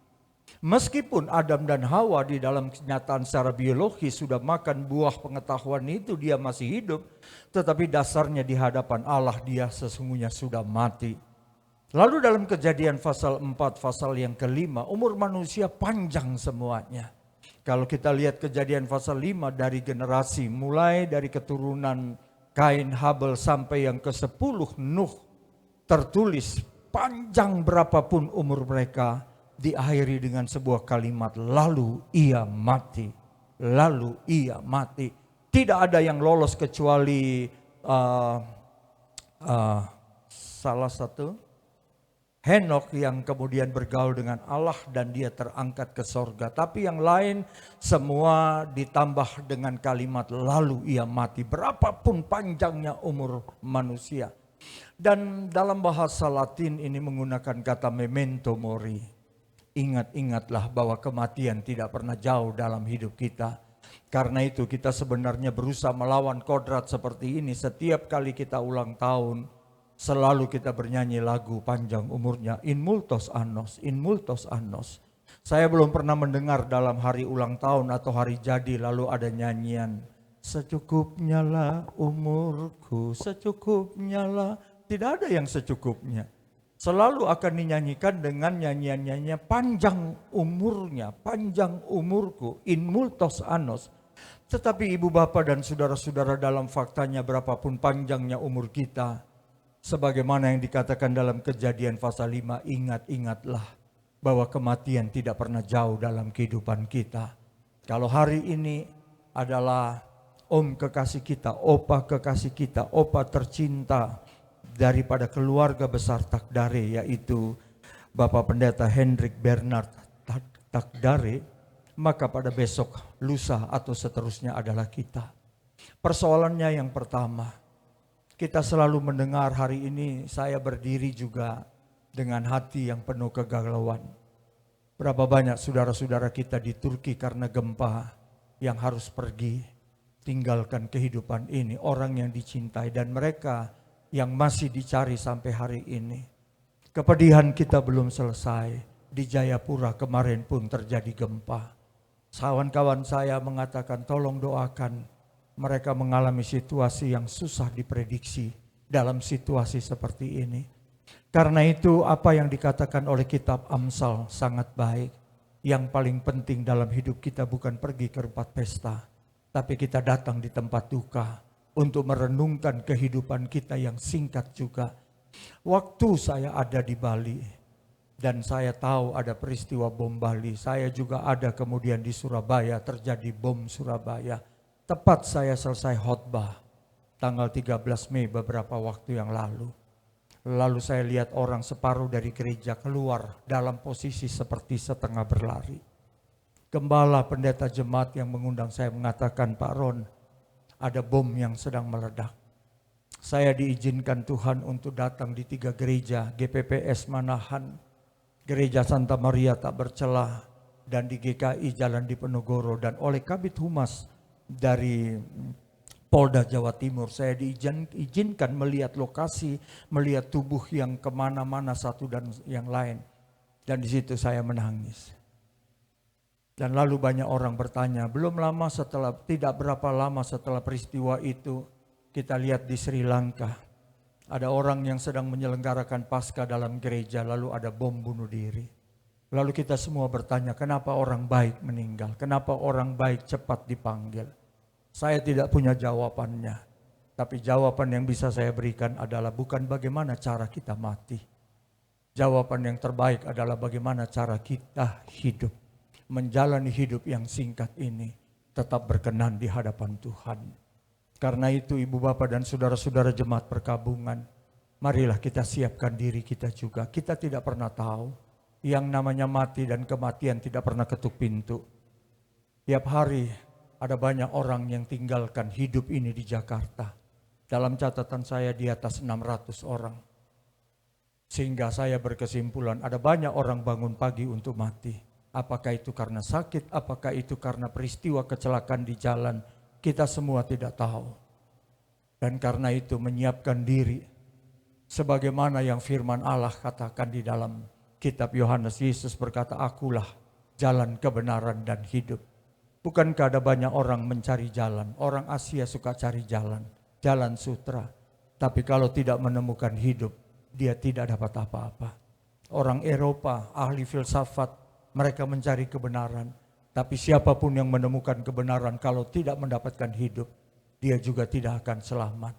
[SPEAKER 7] Meskipun Adam dan Hawa di dalam kenyataan secara biologis sudah makan buah pengetahuan itu, dia masih hidup. Tetapi dasarnya di hadapan Allah dia sesungguhnya sudah mati. Lalu dalam Kejadian pasal 4, pasal yang ke-5, umur manusia panjang semuanya. Kalau kita lihat Kejadian pasal 5 dari generasi, mulai dari keturunan Kain, Habel sampai yang ke-10 Nuh, tertulis panjang berapapun umur mereka, diakhiri dengan sebuah kalimat, lalu ia mati. Lalu ia mati. Tidak ada yang lolos kecuali salah satu Henokh yang kemudian bergaul dengan Allah dan dia terangkat ke sorga. Tapi yang lain semua ditambah dengan kalimat lalu ia mati. Berapapun panjangnya umur manusia. Dan dalam bahasa Latin ini menggunakan kata memento mori. Ingat-ingatlah bahwa kematian tidak pernah jauh dalam hidup kita. Karena itu kita sebenarnya berusaha melawan kodrat seperti ini. Setiap kali kita ulang tahun, selalu kita bernyanyi lagu panjang umurnya, in multos annos, in multos annos. Saya belum pernah mendengar dalam hari ulang tahun atau hari jadi lalu ada nyanyian, secukupnya lah umurku, secukupnya lah. Tidak ada yang secukupnya. Selalu akan dinyanyikan dengan nyanyian-nyanyian panjang umurnya, panjang umurku, in multos annos. Tetapi ibu bapak dan saudara-saudara dalam faktanya berapapun panjangnya umur kita, sebagaimana yang dikatakan dalam Kejadian pasal 5, ingat-ingatlah bahwa kematian tidak pernah jauh dalam kehidupan kita. Kalau hari ini adalah om kekasih kita, opa kekasih kita, opa tercinta daripada keluarga besar Takdare, yaitu Bapak Pendeta Hendrik Bernard Takdare, maka pada besok, lusa atau seterusnya adalah kita. Persoalannya yang pertama, kita selalu mendengar hari ini saya berdiri juga dengan hati yang penuh kegalauan. Berapa banyak saudara-saudara kita di Turki karena gempa yang harus pergi, tinggalkan kehidupan ini. Orang yang dicintai dan mereka yang masih dicari sampai hari ini. Kepedihan kita belum selesai. Di Jayapura kemarin pun terjadi gempa. Kawan-kawan saya mengatakan tolong doakan. Mereka mengalami situasi yang susah diprediksi dalam situasi seperti ini. Karena itu apa yang dikatakan oleh kitab Amsal sangat baik. Yang paling penting dalam hidup kita bukan pergi ke tempat pesta, tapi kita datang di tempat duka untuk merenungkan kehidupan kita yang singkat juga. Waktu saya ada di Bali dan saya tahu ada peristiwa bom Bali, saya juga ada kemudian di Surabaya, terjadi bom Surabaya. Tepat saya selesai khotbah tanggal 13 Mei beberapa waktu yang lalu. Lalu saya lihat orang separuh dari gereja keluar dalam posisi seperti setengah berlari. Gembala pendeta jemaat yang mengundang saya mengatakan, Pak Ron, ada bom yang sedang meledak. Saya diizinkan Tuhan untuk datang di 3 gereja, GPPS Manahan, Gereja Santa Maria Tak Bercelah, dan di GKI Jalan Diponegoro. Dan oleh Kabid Humas dari Polda Jawa Timur, saya diizinkan melihat lokasi, melihat tubuh yang kemana-mana satu dan yang lain. Dan di situ saya menangis. Dan lalu banyak orang bertanya, tidak berapa lama setelah peristiwa itu, kita lihat di Sri Lanka, ada orang yang sedang menyelenggarakan Paskah dalam gereja, lalu ada bom bunuh diri. Lalu kita semua bertanya, kenapa orang baik meninggal? Kenapa orang baik cepat dipanggil? Saya tidak punya jawabannya. Tapi jawaban yang bisa saya berikan adalah bukan bagaimana cara kita mati. Jawaban yang terbaik adalah bagaimana cara kita hidup. Menjalani hidup yang singkat ini tetap berkenan di hadapan Tuhan. Karena itu ibu bapak dan saudara-saudara jemaat perkabungan, marilah kita siapkan diri kita juga. Kita tidak pernah tahu. Yang namanya mati dan kematian tidak pernah ketuk pintu. Tiap hari ada banyak orang yang tinggalkan hidup ini di Jakarta. Dalam catatan saya di atas 600 orang. Sehingga saya berkesimpulan ada banyak orang bangun pagi untuk mati. Apakah itu karena sakit, apakah itu karena peristiwa kecelakaan di jalan, kita semua tidak tahu. Dan karena itu menyiapkan diri. Sebagaimana yang firman Allah katakan di dalam kitab Yohanes, Yesus berkata, akulah jalan kebenaran dan hidup. Bukankah ada banyak orang mencari jalan? Orang Asia suka cari jalan, jalan sutra. Tapi kalau tidak menemukan hidup, dia tidak dapat apa-apa. Orang Eropa, ahli filsafat, mereka mencari kebenaran. Tapi siapapun yang menemukan kebenaran, kalau tidak mendapatkan hidup, dia juga tidak akan selamat.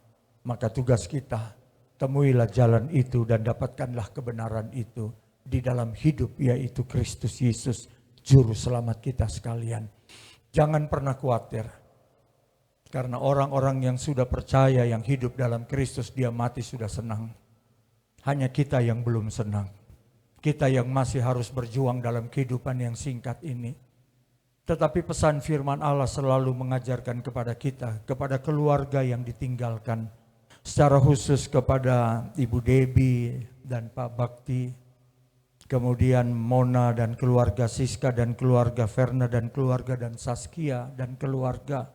[SPEAKER 7] Maka tugas kita, temuilah jalan itu dan dapatkanlah kebenaran itu. di dalam hidup, yaitu Kristus Yesus, Juru Selamat kita sekalian. Jangan pernah khawatir, karena orang-orang yang sudah percaya, yang hidup dalam Kristus, dia mati sudah senang. Hanya kita yang belum senang. Kita yang masih harus berjuang dalam kehidupan yang singkat ini. Tetapi pesan firman Allah selalu mengajarkan kepada kita, kepada keluarga yang ditinggalkan, secara khusus kepada Ibu Debbie dan Pak Bakti, kemudian Mona dan keluarga Siska dan keluarga Verna dan keluarga dan Saskia dan keluarga.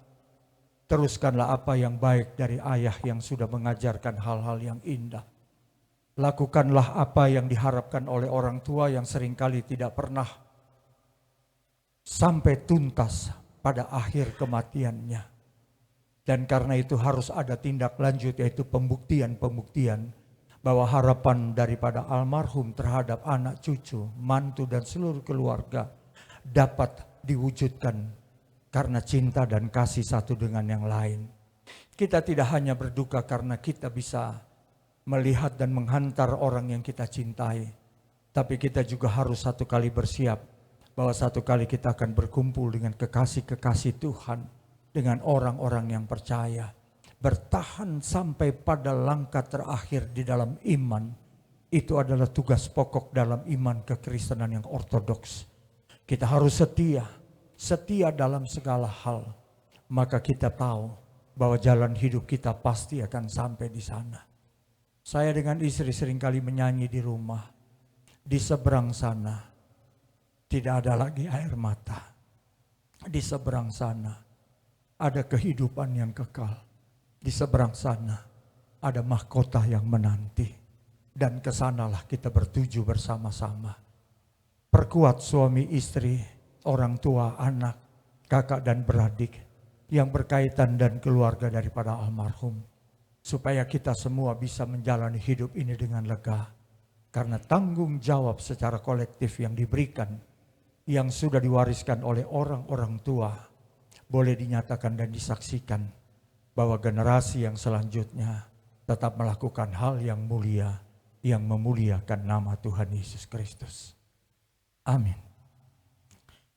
[SPEAKER 7] Teruskanlah apa yang baik dari ayah yang sudah mengajarkan hal-hal yang indah. Lakukanlah apa yang diharapkan oleh orang tua yang seringkali tidak pernah sampai tuntas pada akhir kematiannya. Dan karena itu harus ada tindak lanjut, yaitu pembuktian-pembuktian bahwa harapan daripada almarhum terhadap anak cucu, mantu dan seluruh keluarga dapat diwujudkan karena cinta dan kasih satu dengan yang lain. Kita tidak hanya berduka karena kita bisa melihat dan menghantar orang yang kita cintai, tapi kita juga harus satu kali bersiap bahwa satu kali kita akan berkumpul dengan kekasih-kekasih Tuhan, dengan orang-orang yang percaya. Bertahan sampai pada langkah terakhir di dalam iman, itu adalah tugas pokok dalam iman kekristenan yang ortodoks. Kita harus setia dalam segala hal, maka kita tahu bahwa jalan hidup kita pasti akan sampai di sana. Saya dengan istri seringkali menyanyi di rumah, di seberang sana tidak ada lagi air mata. Di seberang sana ada kehidupan yang kekal. Di seberang sana ada mahkota yang menanti. Dan kesanalah kita bertuju bersama-sama. Perkuat suami istri, orang tua, anak, kakak dan beradik yang berkaitan dan keluarga daripada almarhum. Supaya kita semua bisa menjalani hidup ini dengan lega. Karena tanggung jawab secara kolektif yang diberikan, yang sudah diwariskan oleh orang-orang tua, boleh dinyatakan dan disaksikan bahwa generasi yang selanjutnya tetap melakukan hal yang mulia, yang memuliakan nama Tuhan Yesus Kristus. Amin.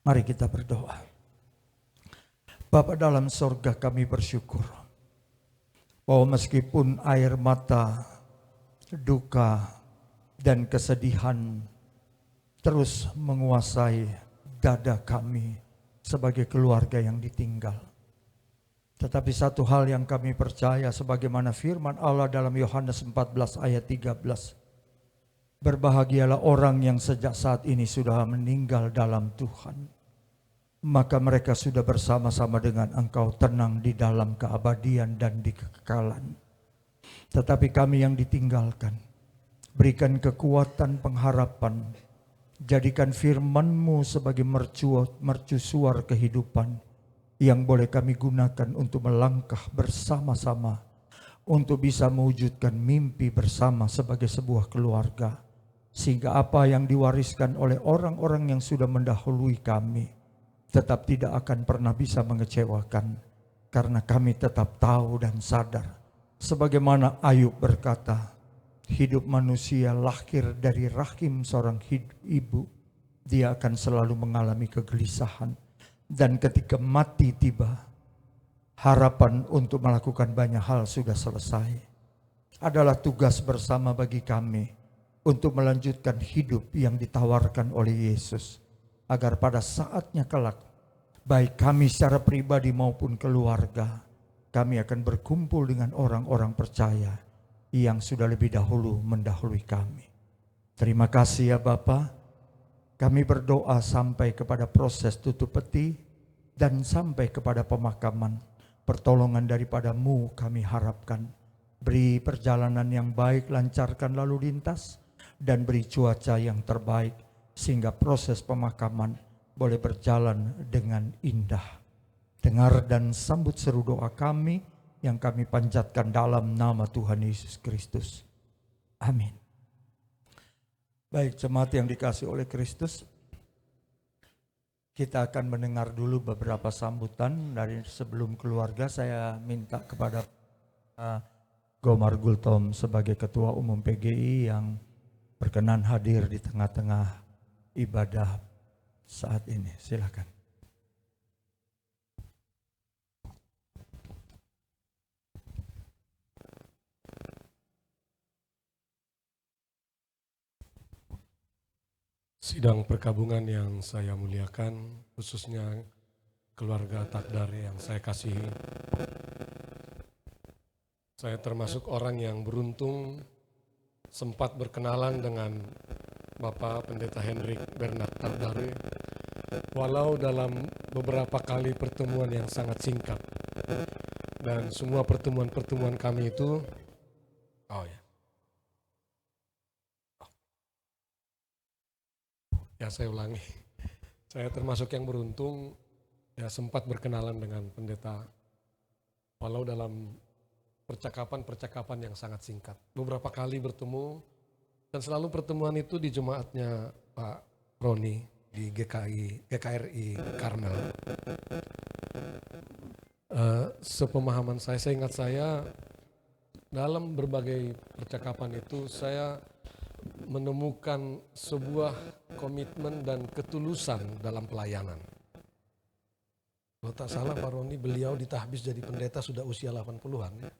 [SPEAKER 7] Mari kita berdoa. Bapa dalam sorga, kami bersyukur bahwa meskipun air mata, duka, dan kesedihan terus menguasai dada kami sebagai keluarga yang ditinggal. Tetapi satu hal yang kami percaya sebagaimana firman Allah dalam Yohanes 14 ayat 13. Berbahagialah orang yang sejak saat ini sudah meninggal dalam Tuhan. Maka mereka sudah bersama-sama dengan Engkau tenang di dalam keabadian dan di kekekalan. Tetapi kami yang ditinggalkan, berikan kekuatan pengharapan, jadikan firman-Mu sebagai mercusuar kehidupan yang boleh kami gunakan untuk melangkah bersama-sama, untuk bisa mewujudkan mimpi bersama sebagai sebuah keluarga. Sehingga apa yang diwariskan oleh orang-orang yang sudah mendahului kami tetap tidak akan pernah bisa mengecewakan, karena kami tetap tahu dan sadar sebagaimana Ayub berkata, hidup manusia lahir dari rahim seorang ibu, dia akan selalu mengalami kegelisahan, dan ketika mati tiba, harapan untuk melakukan banyak hal sudah selesai. Adalah tugas bersama bagi kami untuk melanjutkan hidup yang ditawarkan oleh Yesus, agar pada saatnya kelak, baik kami secara pribadi maupun keluarga, kami akan berkumpul dengan orang-orang percaya yang sudah lebih dahulu mendahului kami. Terima kasih ya Bapa. Kami berdoa sampai kepada proses tutup peti dan sampai kepada pemakaman. Pertolongan daripada-Mu kami harapkan. Beri perjalanan yang baik, lancarkan lalu lintas, dan beri cuaca yang terbaik, sehingga proses pemakaman boleh berjalan dengan indah. Dengar dan sambut seru doa kami yang kami panjatkan dalam nama Tuhan Yesus Kristus. Amin. Baik, jemaat yang dikasihi oleh Kristus, kita akan mendengar dulu beberapa sambutan dari sebelum keluarga. Saya minta kepada Gomar Gultom sebagai Ketua Umum PGI yang berkenan hadir di tengah-tengah ibadah saat ini. Silakan.
[SPEAKER 8] Sidang perkabungan yang saya muliakan, khususnya keluarga Takdare yang saya kasihi. Saya termasuk orang yang beruntung sempat berkenalan dengan Bapak Pendeta Hendrik Bernard Takdare, walau dalam beberapa kali pertemuan yang sangat singkat. Dan semua pertemuan-pertemuan kami itu, saya ulangi. Saya termasuk yang beruntung ya sempat berkenalan dengan pendeta walau dalam percakapan-percakapan yang sangat singkat. Beberapa kali bertemu dan selalu pertemuan itu di jemaatnya Pak Roni di GKRI Karmel. Sepemahaman saya ingat saya dalam berbagai percakapan itu saya menemukan sebuah komitmen dan ketulusan dalam pelayanan. Kalau tak salah Pak Roni, beliau ditahbis jadi pendeta sudah usia 80-an. Ya.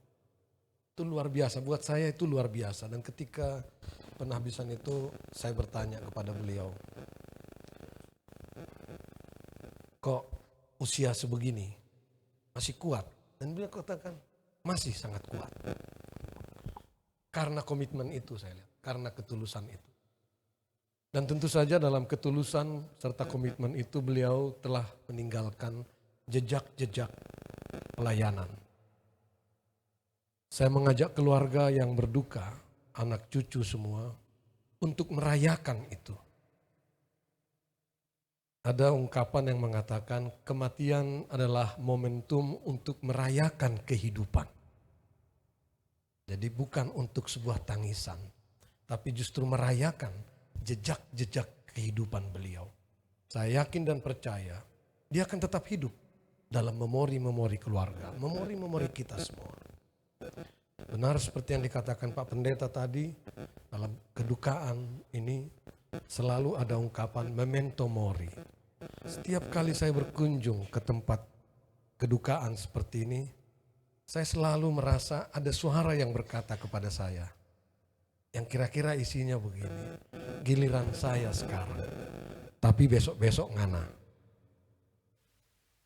[SPEAKER 8] Itu luar biasa, buat saya itu luar biasa. Dan ketika penahbisan itu saya bertanya kepada beliau, kok usia sebegini masih kuat? Dan beliau katakan, masih sangat kuat. Karena komitmen itu saya lihat. Karena ketulusan itu. Dan tentu saja dalam ketulusan serta komitmen itu beliau telah meninggalkan jejak-jejak pelayanan. Saya mengajak keluarga yang berduka, anak cucu semua, untuk merayakan itu. Ada ungkapan yang mengatakan kematian adalah momentum untuk merayakan kehidupan. Jadi bukan untuk sebuah tangisan, tapi justru merayakan jejak-jejak kehidupan beliau. Saya yakin dan percaya dia akan tetap hidup dalam memori-memori keluarga, memori-memori kita semua. Benar seperti yang dikatakan Pak Pendeta tadi, dalam kedukaan ini selalu ada ungkapan memento mori. Setiap kali saya berkunjung ke tempat kedukaan seperti ini, saya selalu merasa ada suara yang berkata kepada saya, yang kira-kira isinya begini, giliran saya sekarang, tapi besok-besok ngana.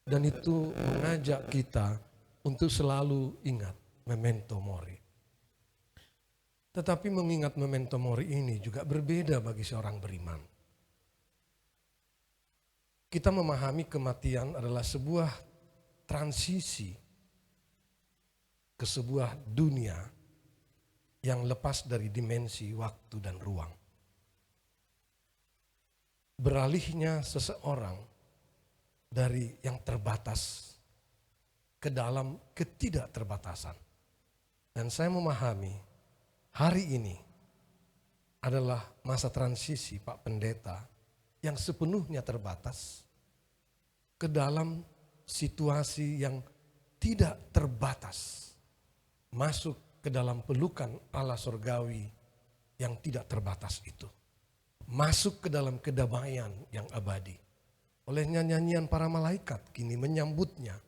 [SPEAKER 8] Dan itu mengajak kita untuk selalu ingat memento mori. Tetapi mengingat memento mori ini juga berbeda bagi seorang beriman. Kita memahami kematian adalah sebuah transisi ke sebuah dunia yang lepas dari dimensi waktu dan ruang. Beralihnya seseorang dari yang terbatas ke dalam ketidakterbatasan. Dan saya memahami hari ini adalah masa transisi Pak Pendeta yang sepenuhnya terbatas ke dalam situasi yang tidak terbatas. Masuk ke dalam pelukan Allah surgawi yang tidak terbatas itu. Masuk ke dalam kedamaian yang abadi. Oleh nyanyian para malaikat kini menyambutnya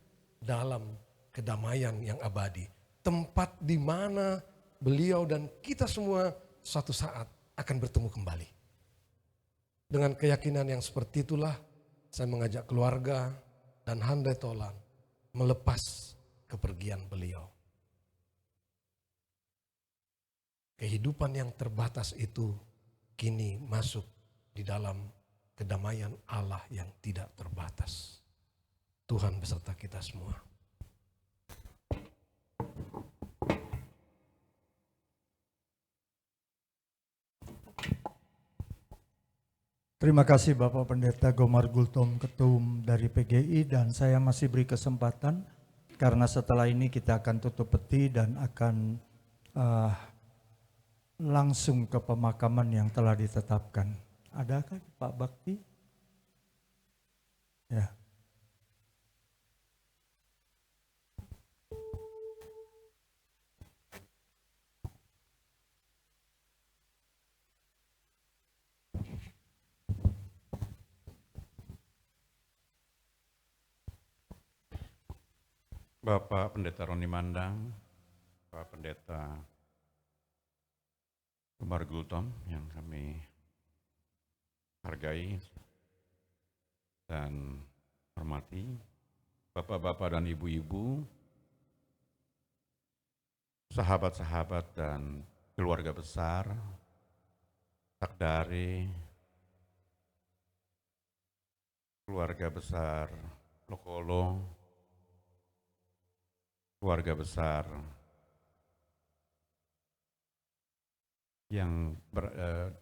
[SPEAKER 8] dalam kedamaian yang abadi. Tempat di mana beliau dan kita semua suatu saat akan bertemu kembali. Dengan keyakinan yang seperti itulah saya mengajak keluarga dan handai tolan melepas kepergian beliau. Kehidupan yang terbatas itu kini masuk di dalam kedamaian Allah yang tidak terbatas. Tuhan beserta kita semua.
[SPEAKER 7] Terima kasih Bapak Pendeta Gomar Gultom, Ketum dari PGI, dan saya masih beri kesempatan karena setelah ini kita akan tutup peti dan akan langsung ke pemakaman yang telah ditetapkan. Adakah Pak Bakti? Ya.
[SPEAKER 9] Bapak Pendeta Roni Mandang, Bapak Pendeta Umar Gultom yang kami hargai dan hormati, Bapak-bapak dan ibu-ibu, sahabat-sahabat dan keluarga besar, Takdare, keluarga besar Lokolo, keluarga besar yang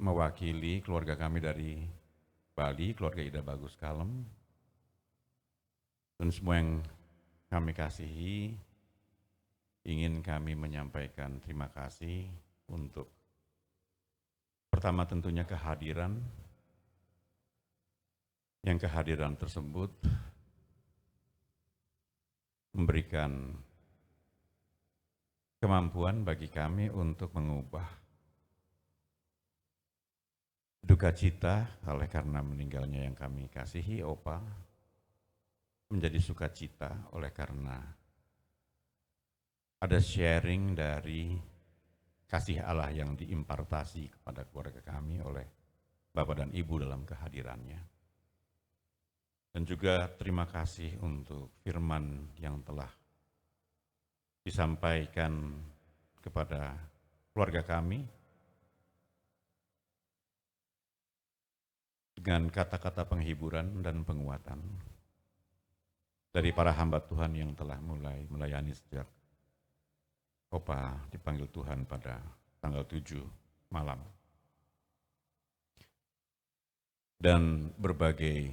[SPEAKER 9] mewakili keluarga kami dari Bali, keluarga Ida Bagus Kalem, dan semua yang kami kasihi, ingin kami menyampaikan terima kasih untuk pertama tentunya kehadiran, yang kehadiran tersebut memberikan kemampuan bagi kami untuk mengubah duka cita oleh karena meninggalnya yang kami kasihi Opa menjadi sukacita oleh karena ada sharing dari kasih Allah yang diimpartasi kepada keluarga kami oleh Bapak dan Ibu dalam kehadirannya. Dan juga terima kasih untuk firman yang telah disampaikan kepada keluarga kami dengan kata-kata penghiburan dan penguatan dari para hamba Tuhan yang telah mulai melayani sejak Opa dipanggil Tuhan pada tanggal 7 malam. Dan berbagai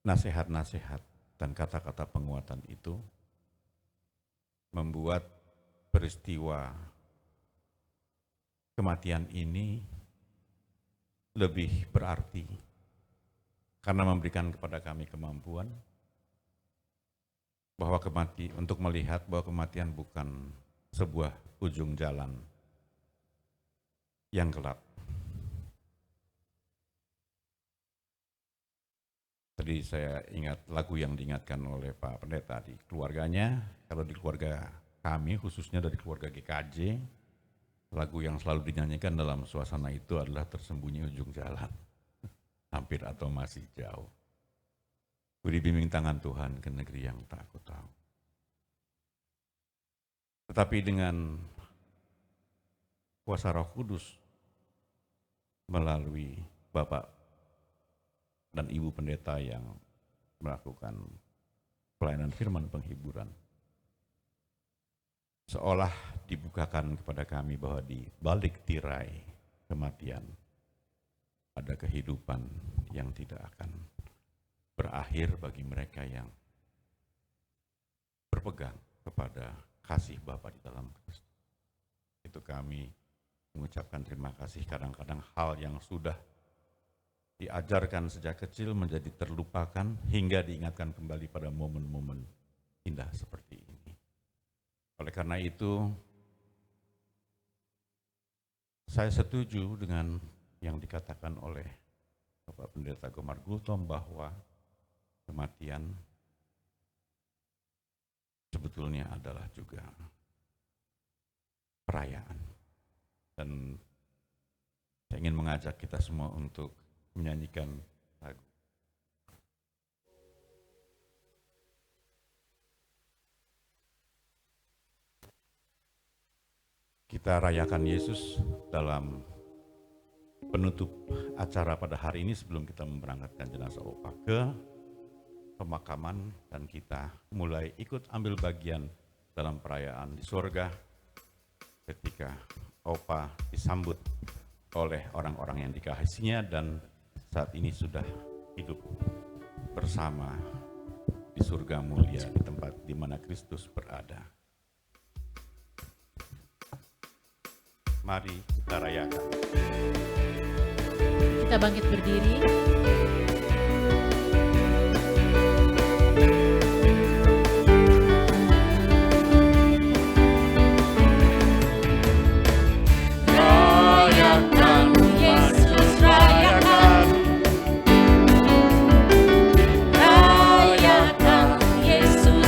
[SPEAKER 9] nasihat-nasihat dan kata-kata penguatan itu membuat peristiwa kematian ini lebih berarti karena memberikan kepada kami kemampuan bahwa untuk melihat bahwa kematian bukan sebuah ujung jalan yang gelap. Tadi saya ingat lagu yang diingatkan oleh Pak Pendeta di keluarganya. Kalau di keluarga kami, khususnya dari keluarga GKJ, lagu yang selalu dinyanyikan dalam suasana itu adalah Tersembunyi Ujung Jalan, hampir atau masih jauh. Beri bimbing tangan Tuhan ke negeri yang tak aku tahu. Tetapi dengan kuasa Roh Kudus melalui Bapak dan Ibu Pendeta yang melakukan pelayanan firman penghiburan, seolah dibukakan kepada kami bahwa di balik tirai kematian ada kehidupan yang tidak akan berakhir bagi mereka yang berpegang kepada kasih Bapa di dalam Kristus. Itu kami mengucapkan terima kasih. Kadang-kadang hal yang sudah diajarkan sejak kecil menjadi terlupakan hingga diingatkan kembali pada momen-momen indah seperti ini. Oleh karena itu, saya setuju dengan yang dikatakan oleh Bapak Pendeta Gomar Gultom bahwa kematian sebetulnya adalah juga perayaan. Dan saya ingin mengajak kita semua untuk menyanyikan lagu. Kita rayakan Yesus dalam penutup acara pada hari ini sebelum kita memberangkatkan jenazah Opa ke pemakaman, dan kita mulai ikut ambil bagian dalam perayaan di surga ketika Opa disambut oleh orang-orang yang dikasihinya dan saat ini sudah hidup bersama di surga mulia di tempat di mana Kristus berada. Mari kita rayakan.
[SPEAKER 10] Kita bangkit berdiri.
[SPEAKER 4] Rayakan Yesus,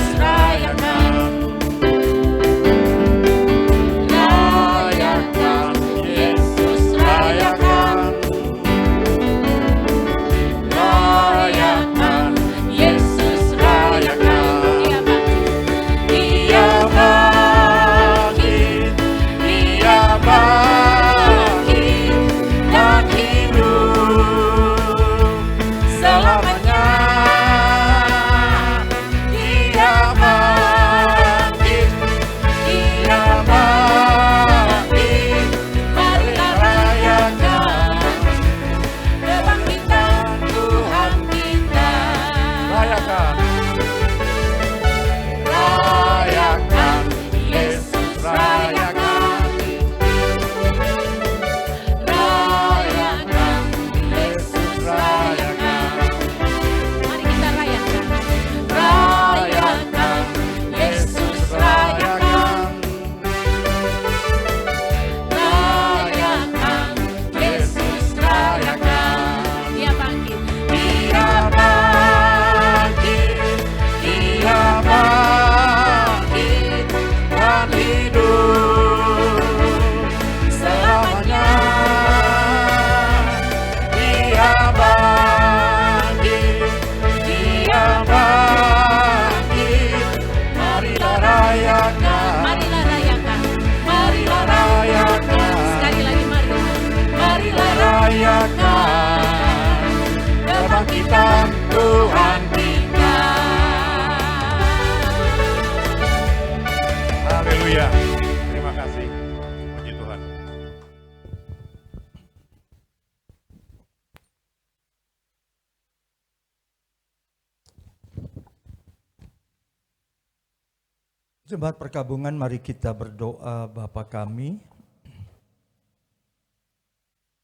[SPEAKER 7] Jemaat perkabungan, mari kita berdoa. Bapa kami,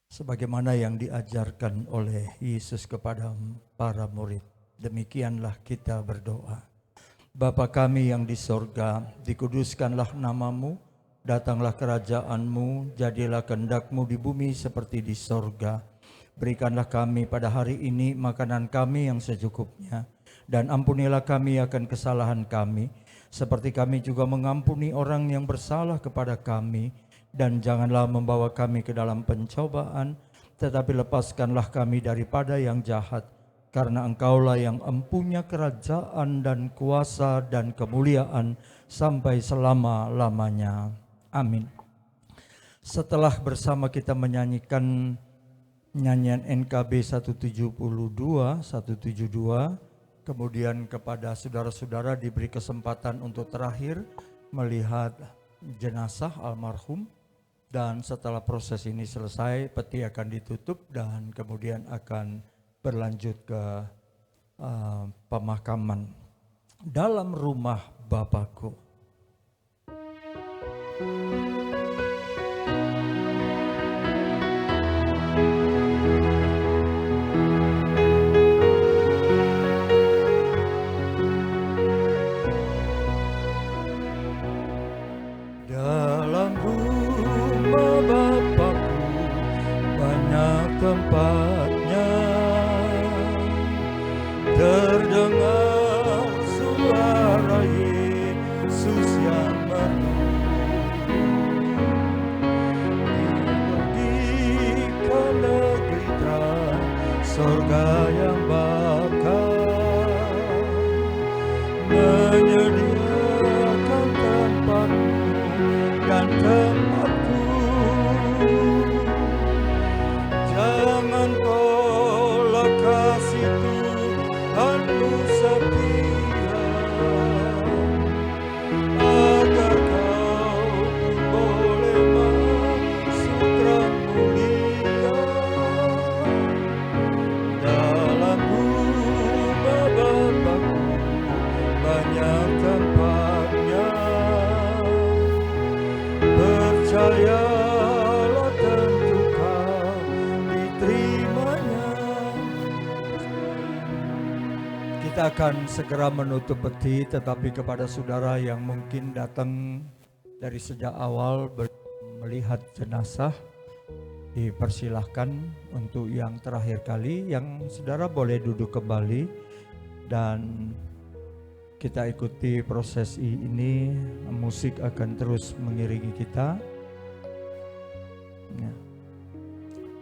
[SPEAKER 7] sebagaimana yang diajarkan oleh Yesus kepada para murid, demikianlah kita berdoa. Bapa kami yang di sorga, dikuduskanlah namamu, datanglah kerajaanmu, jadilah kehendak-mu di bumi seperti di sorga. Berikanlah kami pada hari ini makanan kami yang secukupnya, dan ampunilah kami akan kesalahan kami, seperti kami juga mengampuni orang yang bersalah kepada kami. Dan janganlah membawa kami ke dalam pencobaan, tetapi lepaskanlah kami daripada yang jahat. Karena Engkaulah yang empunya kerajaan dan kuasa dan kemuliaan sampai selama-lamanya. Amin. Setelah bersama kita menyanyikan nyanyian NKB 172, kemudian kepada saudara-saudara diberi kesempatan untuk terakhir melihat jenazah almarhum. Dan setelah proses ini selesai, peti akan ditutup dan kemudian akan berlanjut ke pemakaman. Dalam rumah Bapakku. Dalam rumah Bapakku banyak tempatnya, terdengar suara Yesus yang dibagikan negeri terang, sorga yang bakal menyediakan tempatmu dan tempatku. Jangan tolak kasih Tuhanmu setia, agar kau boleh masuk terang mulia. Dalam rumah Bapakku banyak tempatnya, percayalah tentu kau diterimanya. Kita akan segera menutup peti, tetapi kepada saudara yang mungkin datang dari sejak awal melihat jenazah, dipersilahkan untuk yang terakhir kali. Yang saudara boleh duduk kembali dan kita ikuti prosesi ini. Musik akan terus mengiringi kita ya.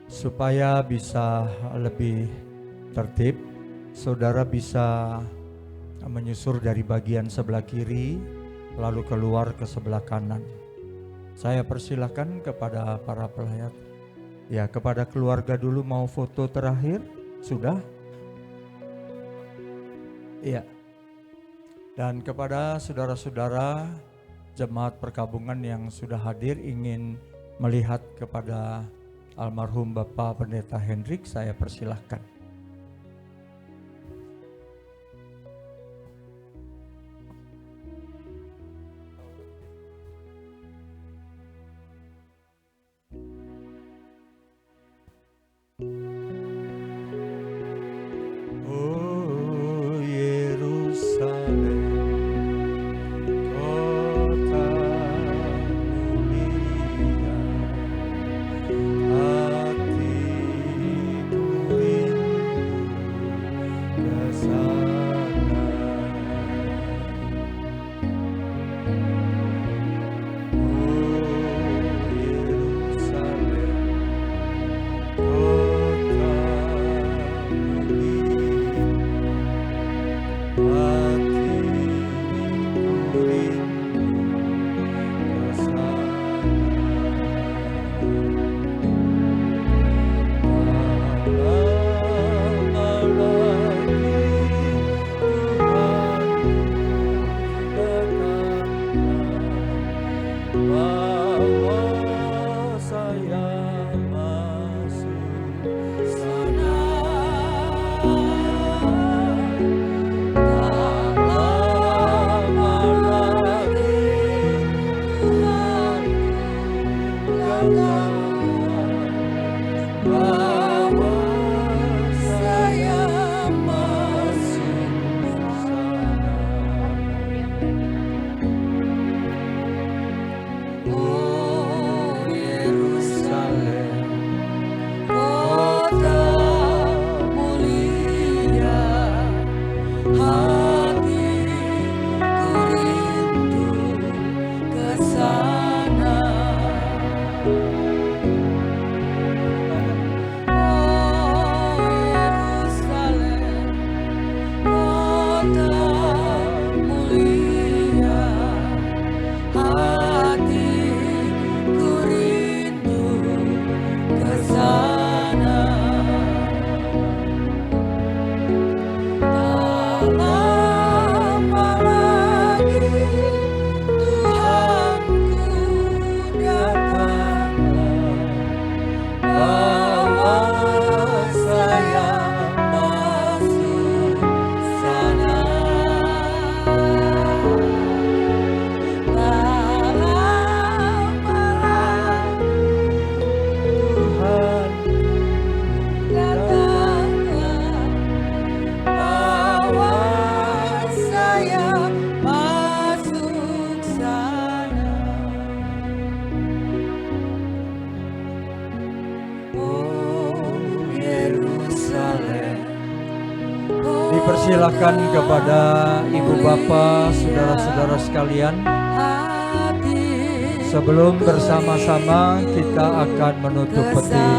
[SPEAKER 7] Supaya bisa lebih tertib, saudara bisa menyusur dari bagian sebelah kiri lalu keluar ke sebelah kanan. Saya persilahkan kepada para pelayat. Ya, kepada keluarga dulu mau foto terakhir, sudah? Iya. Dan kepada saudara-saudara jemaat perkabungan yang sudah hadir ingin melihat kepada almarhum Bapak Pendeta Hendrik, saya persilahkan. Oh Yerusalem, kota mulia, hatiku rindu Oh Yerusalem. Dipersilakan kepada ibu bapak, saudara-saudara sekalian. Sebelum bersama-sama kita akan menutup peti.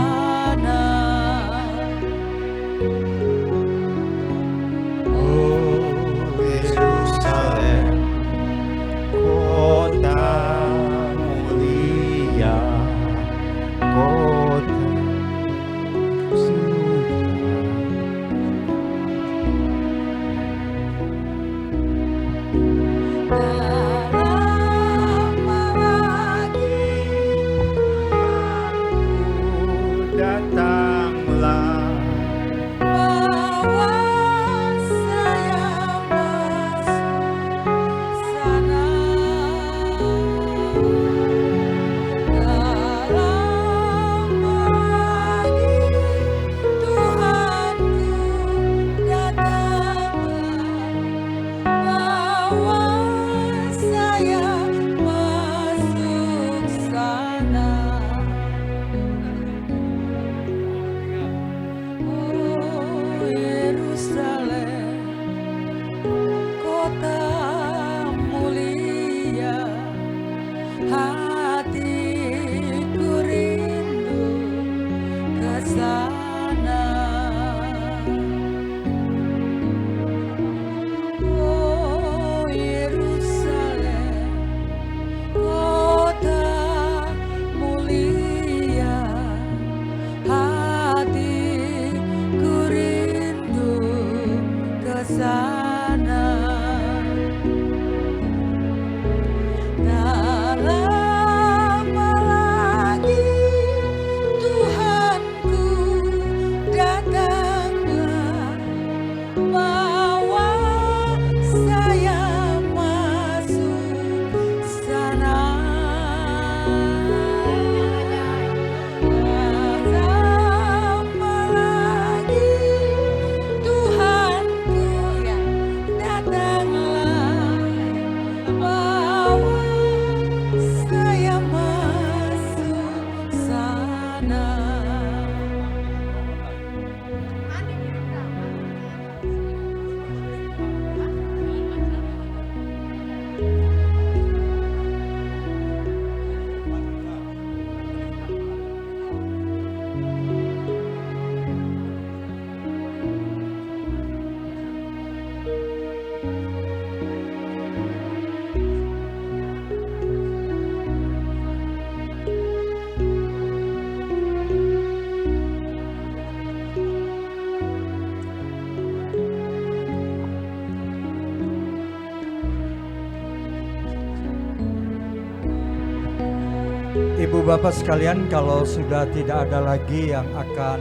[SPEAKER 7] Ibu bapak sekalian, kalau sudah tidak ada lagi yang akan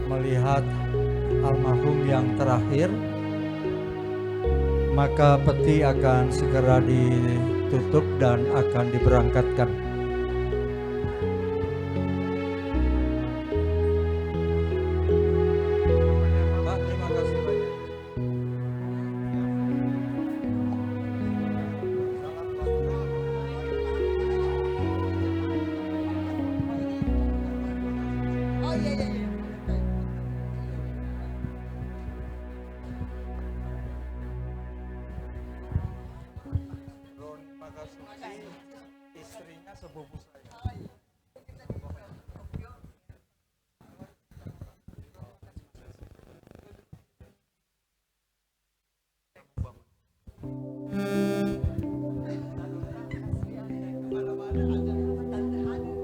[SPEAKER 7] melihat almarhum yang terakhir, maka peti akan segera ditutup dan akan diberangkatkan.